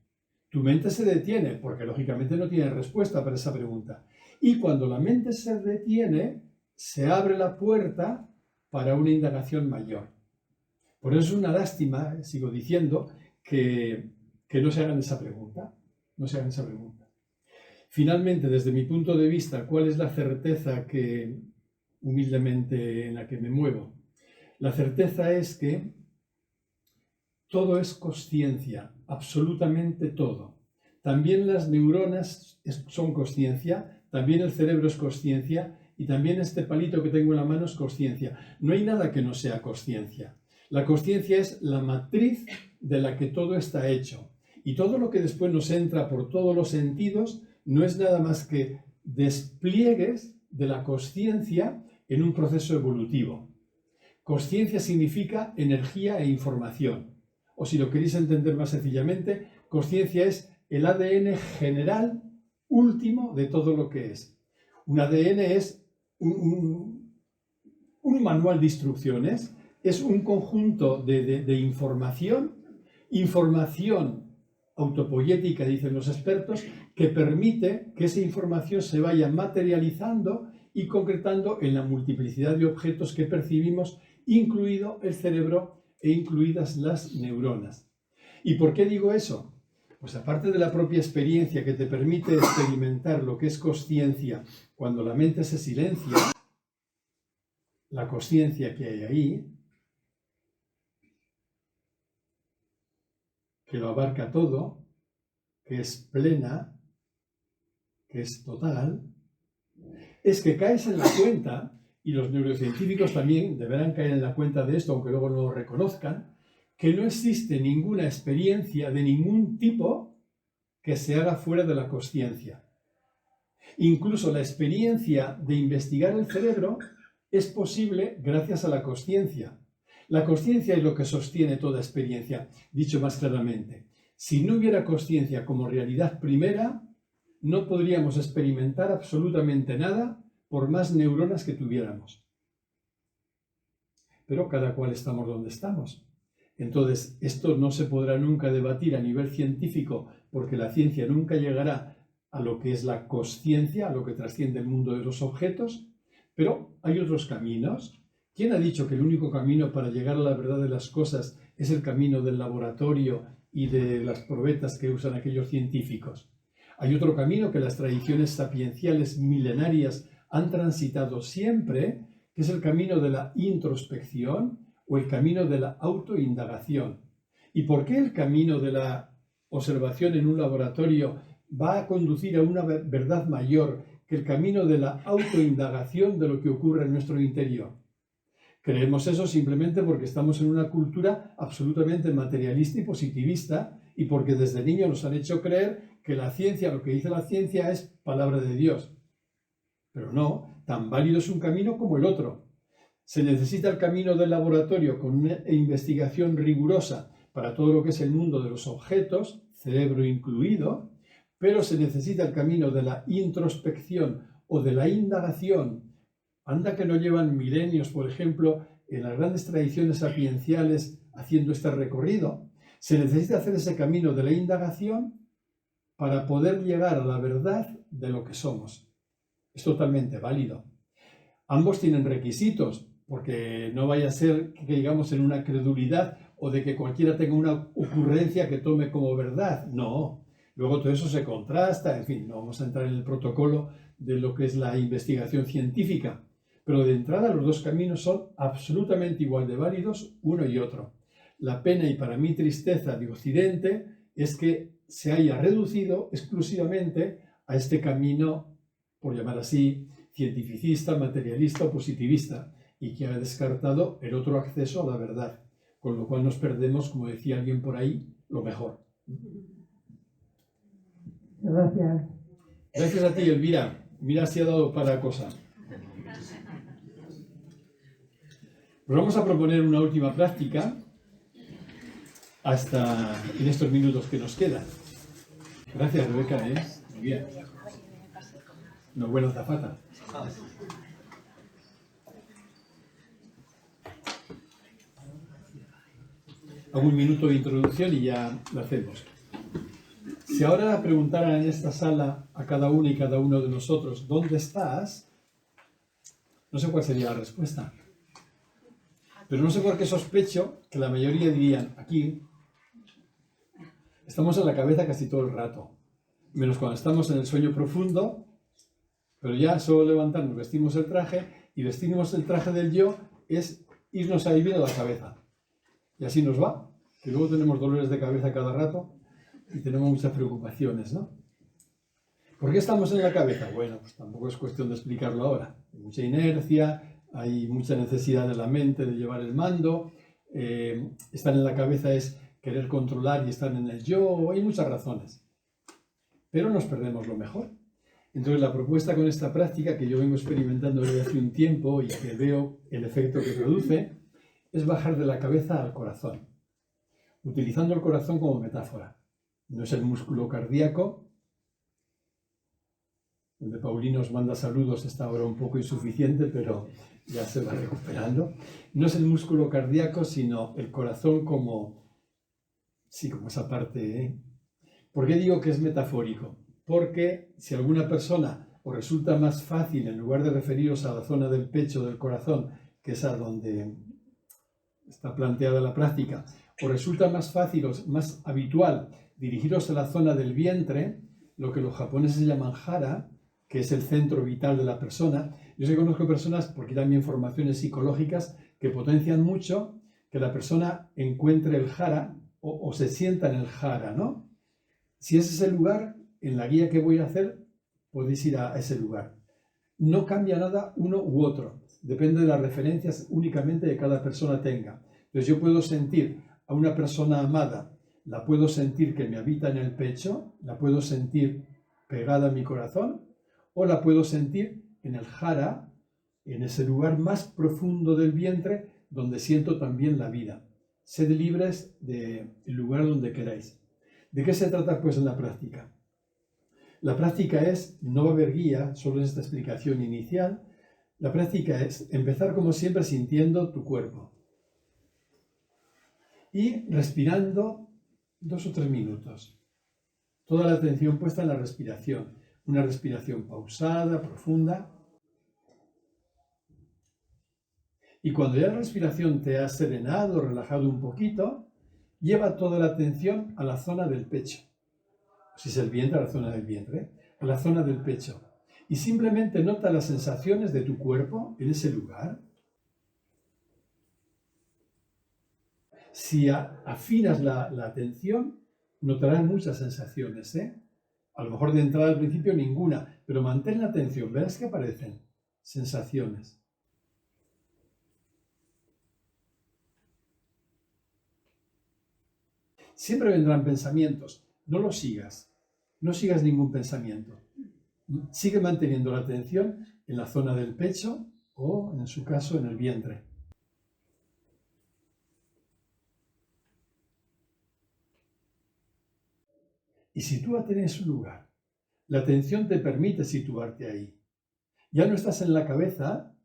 Tu mente se detiene, porque lógicamente no tiene respuesta para esa pregunta. Y cuando la mente se detiene, se abre la puerta para una indagación mayor. Por eso es una lástima, sigo diciendo, que no se hagan esa pregunta. No se hagan esa pregunta. Finalmente, desde mi punto de vista, ¿cuál es la certeza que humildemente en la que me muevo? La certeza es que todo es consciencia, absolutamente todo. También las neuronas son consciencia, también el cerebro es consciencia y también este palito que tengo en la mano es consciencia. No hay nada que no sea consciencia. La consciencia es la matriz de la que todo está hecho. Y todo lo que después nos entra por todos los sentidos no es nada más que despliegues de la consciencia en un proceso evolutivo. Consciencia significa energía e información. O si lo queréis entender más sencillamente, consciencia es el ADN general último de todo lo que es. Un ADN es un manual de instrucciones, es un conjunto de información autopoyética, dicen los expertos, que permite que esa información se vaya materializando y concretando en la multiplicidad de objetos que percibimos, incluido el cerebro e incluidas las neuronas. ¿Y por qué digo eso? Pues aparte de la propia experiencia que te permite experimentar lo que es consciencia cuando la mente se silencia, la consciencia que hay ahí, que lo abarca todo, que es plena, que es total, es que caes en la cuenta, y los neurocientíficos también deberán caer en la cuenta de esto, aunque luego no lo reconozcan, que no existe ninguna experiencia de ningún tipo que se haga fuera de la consciencia. Incluso la experiencia de investigar el cerebro es posible gracias a la consciencia. La consciencia es lo que sostiene toda experiencia. Dicho más claramente, si no hubiera consciencia como realidad primera, no podríamos experimentar absolutamente nada por más neuronas que tuviéramos. Pero cada cual estamos donde estamos. Entonces, esto no se podrá nunca debatir a nivel científico porque la ciencia nunca llegará a lo que es la consciencia, a lo que trasciende el mundo de los objetos, pero hay otros caminos. ¿Quién ha dicho que el único camino para llegar a la verdad de las cosas es el camino del laboratorio y de las probetas que usan aquellos científicos? Hay otro camino que las tradiciones sapienciales milenarias han transitado siempre, que es el camino de la introspección o el camino de la autoindagación. ¿Y por qué el camino de la observación en un laboratorio va a conducir a una verdad mayor que el camino de la autoindagación de lo que ocurre en nuestro interior? Creemos eso simplemente porque estamos en una cultura absolutamente materialista y positivista y porque desde niños nos han hecho creer que la ciencia, lo que dice la ciencia es palabra de Dios. Pero no, tan válido es un camino como el otro. Se necesita el camino del laboratorio con una investigación rigurosa para todo lo que es el mundo de los objetos, cerebro incluido, pero se necesita el camino de la introspección o de la indagación. Anda que no llevan milenios, por ejemplo, en las grandes tradiciones sapienciales haciendo este recorrido. Se necesita hacer ese camino de la indagación para poder llegar a la verdad de lo que somos. Es totalmente válido. Ambos tienen requisitos, porque no vaya a ser que caigamos en una credulidad o de que cualquiera tenga una ocurrencia que tome como verdad. No. Luego todo eso se contrasta, en fin, no vamos a entrar en el protocolo de lo que es la investigación científica. Pero de entrada los dos caminos son absolutamente igual de válidos, uno y otro. La pena y para mí tristeza de Occidente es que se haya reducido exclusivamente a este camino, por llamar así, cientificista, materialista o positivista, y que ha descartado el otro acceso a la verdad, con lo cual nos perdemos, como decía alguien por ahí, lo mejor. Gracias. Gracias a ti, Elvira. Mira si ha dado para cosa. Pues vamos a proponer una última práctica hasta en estos minutos que nos quedan. Gracias, Rebeca. Muy bien. No, buena azafata. hago un minuto de introducción y ya lo hacemos. Si ahora preguntaran en esta sala a cada uno y cada uno de nosotros, ¿dónde estás? No sé cuál sería la respuesta. Pero no sé por qué sospecho que la mayoría dirían, aquí. Estamos en la cabeza casi todo el rato. Menos cuando estamos en el sueño profundo, pero ya solo levantarnos, vestimos el traje, y vestimos el traje del yo es irnos a vivir a la cabeza. Y así nos va, que luego tenemos dolores de cabeza cada rato y tenemos muchas preocupaciones, ¿no? ¿Por qué estamos en la cabeza? Bueno, pues tampoco es cuestión de explicarlo ahora. Hay mucha inercia, hay mucha necesidad de la mente de llevar el mando, estar en la cabeza es querer controlar y estar en el yo, hay muchas razones. Pero nos perdemos lo mejor. Entonces la propuesta con esta práctica que yo vengo experimentando desde hace un tiempo y que veo el efecto que produce, es bajar de la cabeza al corazón, utilizando el corazón como metáfora. No es el músculo cardíaco. El de Paulino os manda saludos, está ahora un poco insuficiente, pero ya se va recuperando. No es el músculo cardíaco, sino el corazón como, sí, como esa parte, ¿eh? ¿Por qué digo que es metafórico? Porque si a alguna persona os resulta más fácil, en lugar de referiros a la zona del pecho, del corazón, que es a donde está planteada la práctica, os resulta más fácil o más habitual dirigiros a la zona del vientre, lo que los japoneses llaman hara, que es el centro vital de la persona. Yo sí conozco personas, porque también formaciones psicológicas, que potencian mucho que la persona encuentre el hara o se sienta en el hara, ¿no? Si ese es el lugar, en la guía que voy a hacer, podéis ir a ese lugar. No cambia nada uno u otro, depende de las referencias únicamente que cada persona tenga. Entonces yo puedo sentir a una persona amada, la puedo sentir que me habita en el pecho, la puedo sentir pegada a mi corazón, o la puedo sentir en el hara, en ese lugar más profundo del vientre, donde siento también la vida. Sed libres del lugar donde queráis. ¿De qué se trata pues en la práctica? La práctica es, no va a haber guía, solo es esta explicación inicial. La práctica es empezar como siempre sintiendo tu cuerpo y respirando 2 o 3 minutos. Toda la atención puesta en la respiración, una respiración pausada, profunda. Y cuando ya la respiración te ha serenado, relajado un poquito, lleva toda la atención a la zona del pecho. Si es el vientre, a la zona del vientre, a la zona del pecho. Y simplemente nota las sensaciones de tu cuerpo en ese lugar. Si afinas la atención, notarás muchas sensaciones, ¿eh? A lo mejor de entrada al principio ninguna, pero mantén la atención, verás que aparecen sensaciones. Siempre vendrán pensamientos, no los sigas, no sigas ningún pensamiento. Sigue manteniendo la atención en la zona del pecho o, en su caso, en el vientre. Y sitúate en ese lugar. La atención te permite situarte ahí. Ya no estás en la cabeza,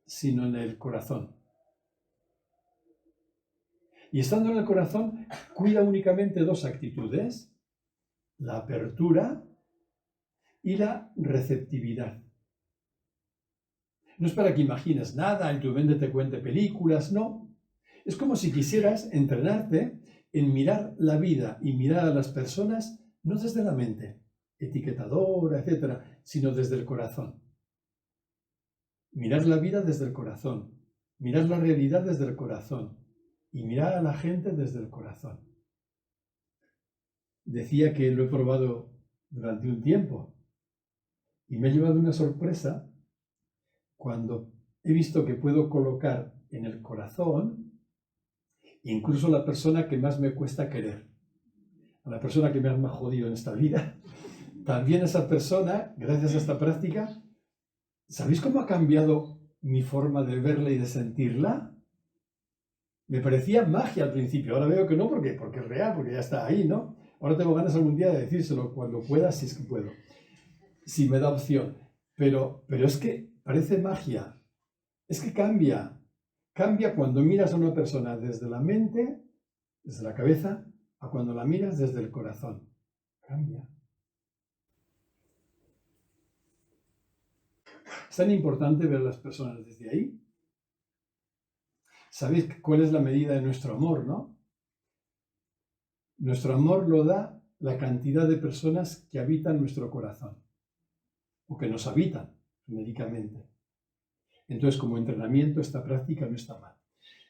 sino en el corazón. Y estando en el corazón, cuida únicamente 2 actitudes, la apertura y la receptividad. No es para que imagines nada, en tu mente te cuente películas, no. Es como si quisieras entrenarte en mirar la vida y mirar a las personas, no desde la mente, etiquetadora, etc., sino desde el corazón. Mirar la vida desde el corazón, mirar la realidad desde el corazón y mirar a la gente desde el corazón. Decía que lo he probado durante un tiempo y me ha llevado una sorpresa cuando he visto que puedo colocar en el corazón incluso la persona que más me cuesta querer, a la persona que más me ha jodido en esta vida. También esa persona, gracias a esta práctica, ¿sabéis cómo ha cambiado mi forma de verla y de sentirla? Me parecía magia al principio, ahora veo que no, porque es real, porque ya está ahí, ¿no? Ahora tengo ganas algún día de decírselo cuando pueda, si es que puedo, si me da opción. Pero es que parece magia, es que cambia cuando miras a una persona desde la mente desde la cabeza a cuando la miras desde el corazón. Cambia. Es tan importante ver a las personas desde ahí. ¿Sabéis cuál es la medida de nuestro amor, no? Nuestro amor lo da la cantidad de personas que habitan nuestro corazón o que nos habitan genéricamente. Entonces, como entrenamiento, esta práctica no está mal.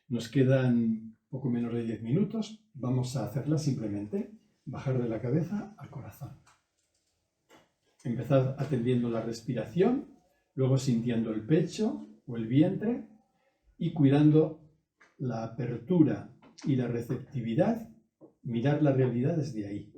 Nos quedan poco menos de 10 minutos. Vamos a hacerla simplemente, bajar de la cabeza al corazón. Empezad atendiendo la respiración, luego sintiendo el pecho o el vientre y cuidando la apertura y la receptividad, mirar la realidad desde ahí.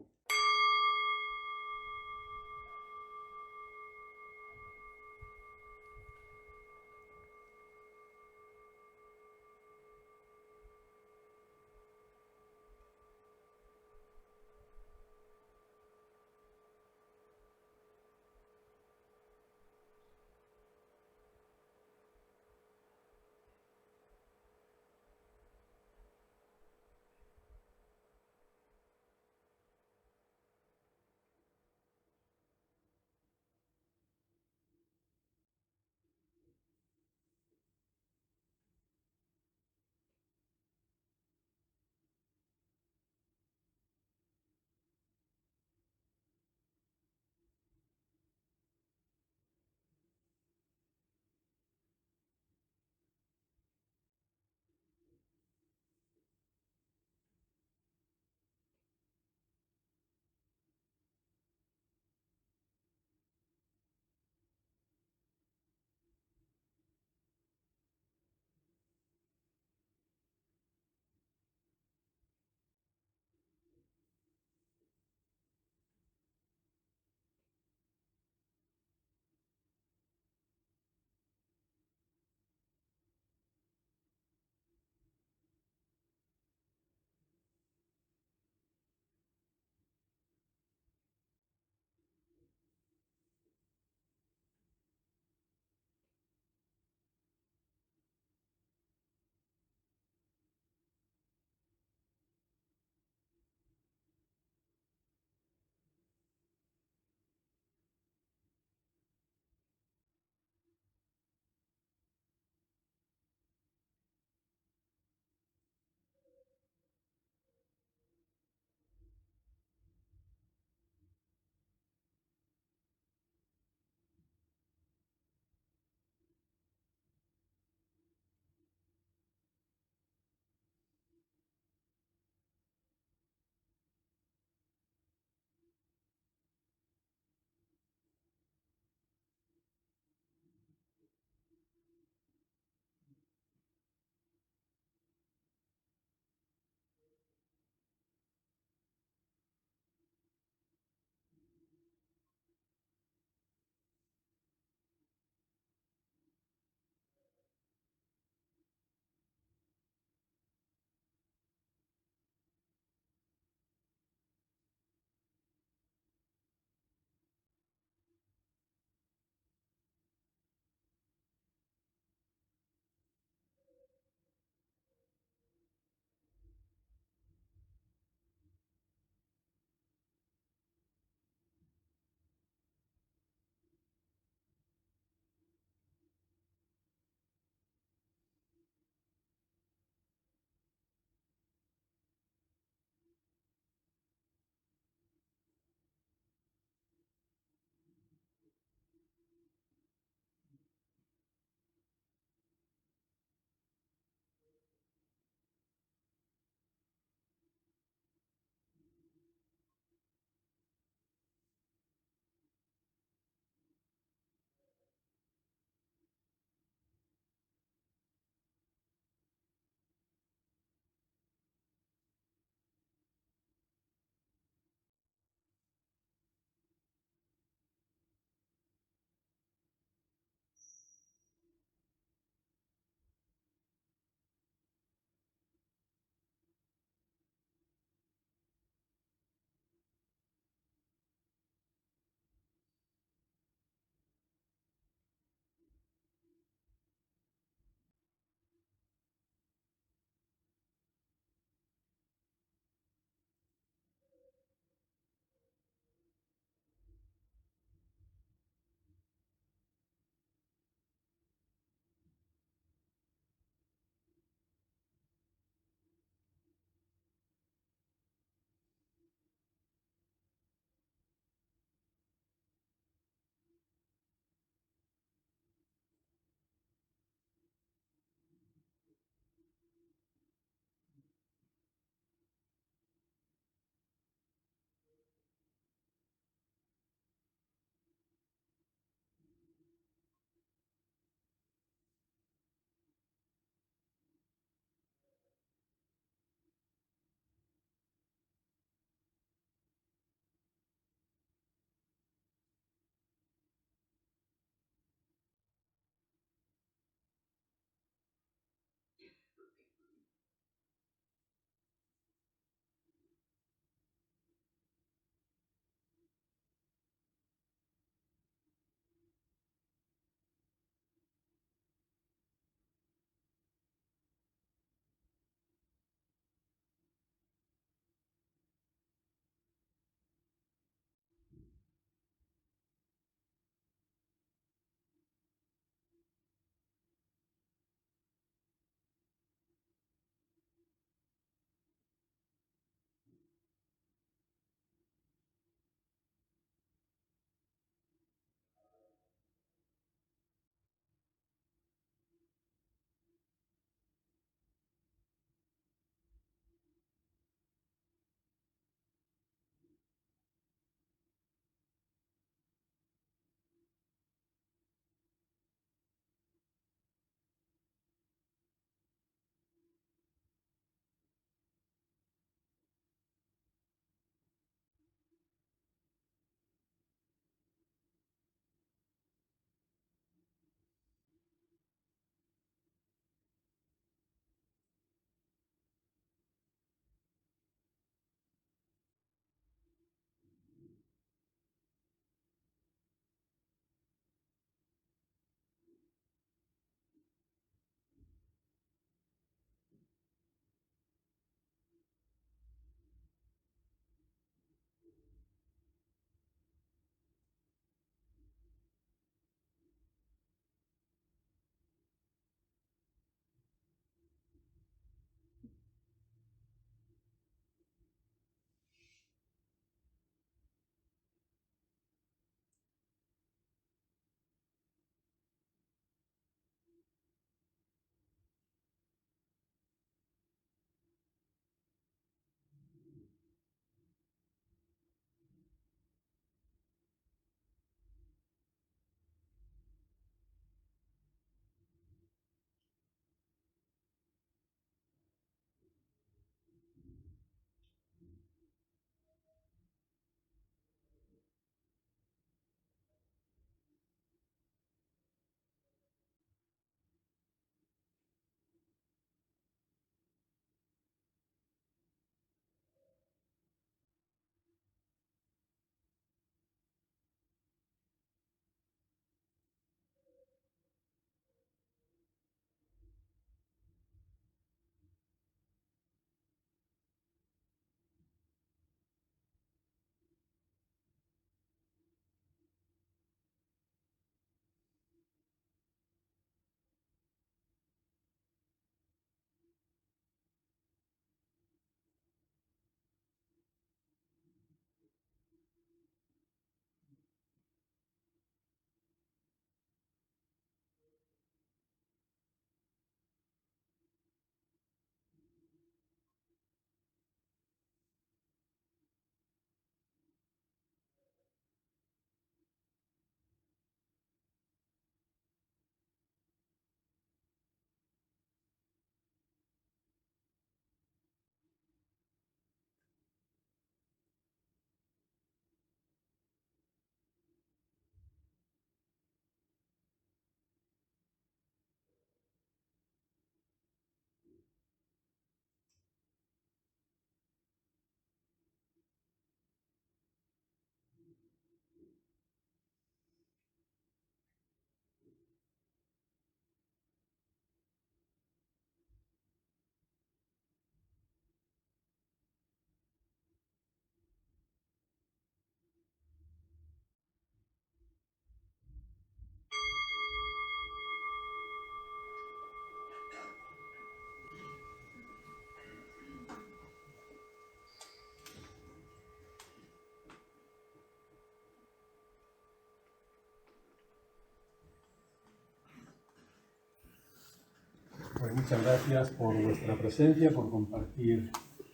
Muchas gracias por vuestra presencia, por compartir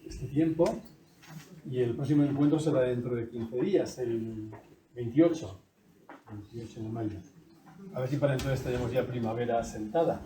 este tiempo. Y el próximo encuentro será dentro de 15 días, el 28 de mayo. A ver si para entonces tenemos ya primavera sentada.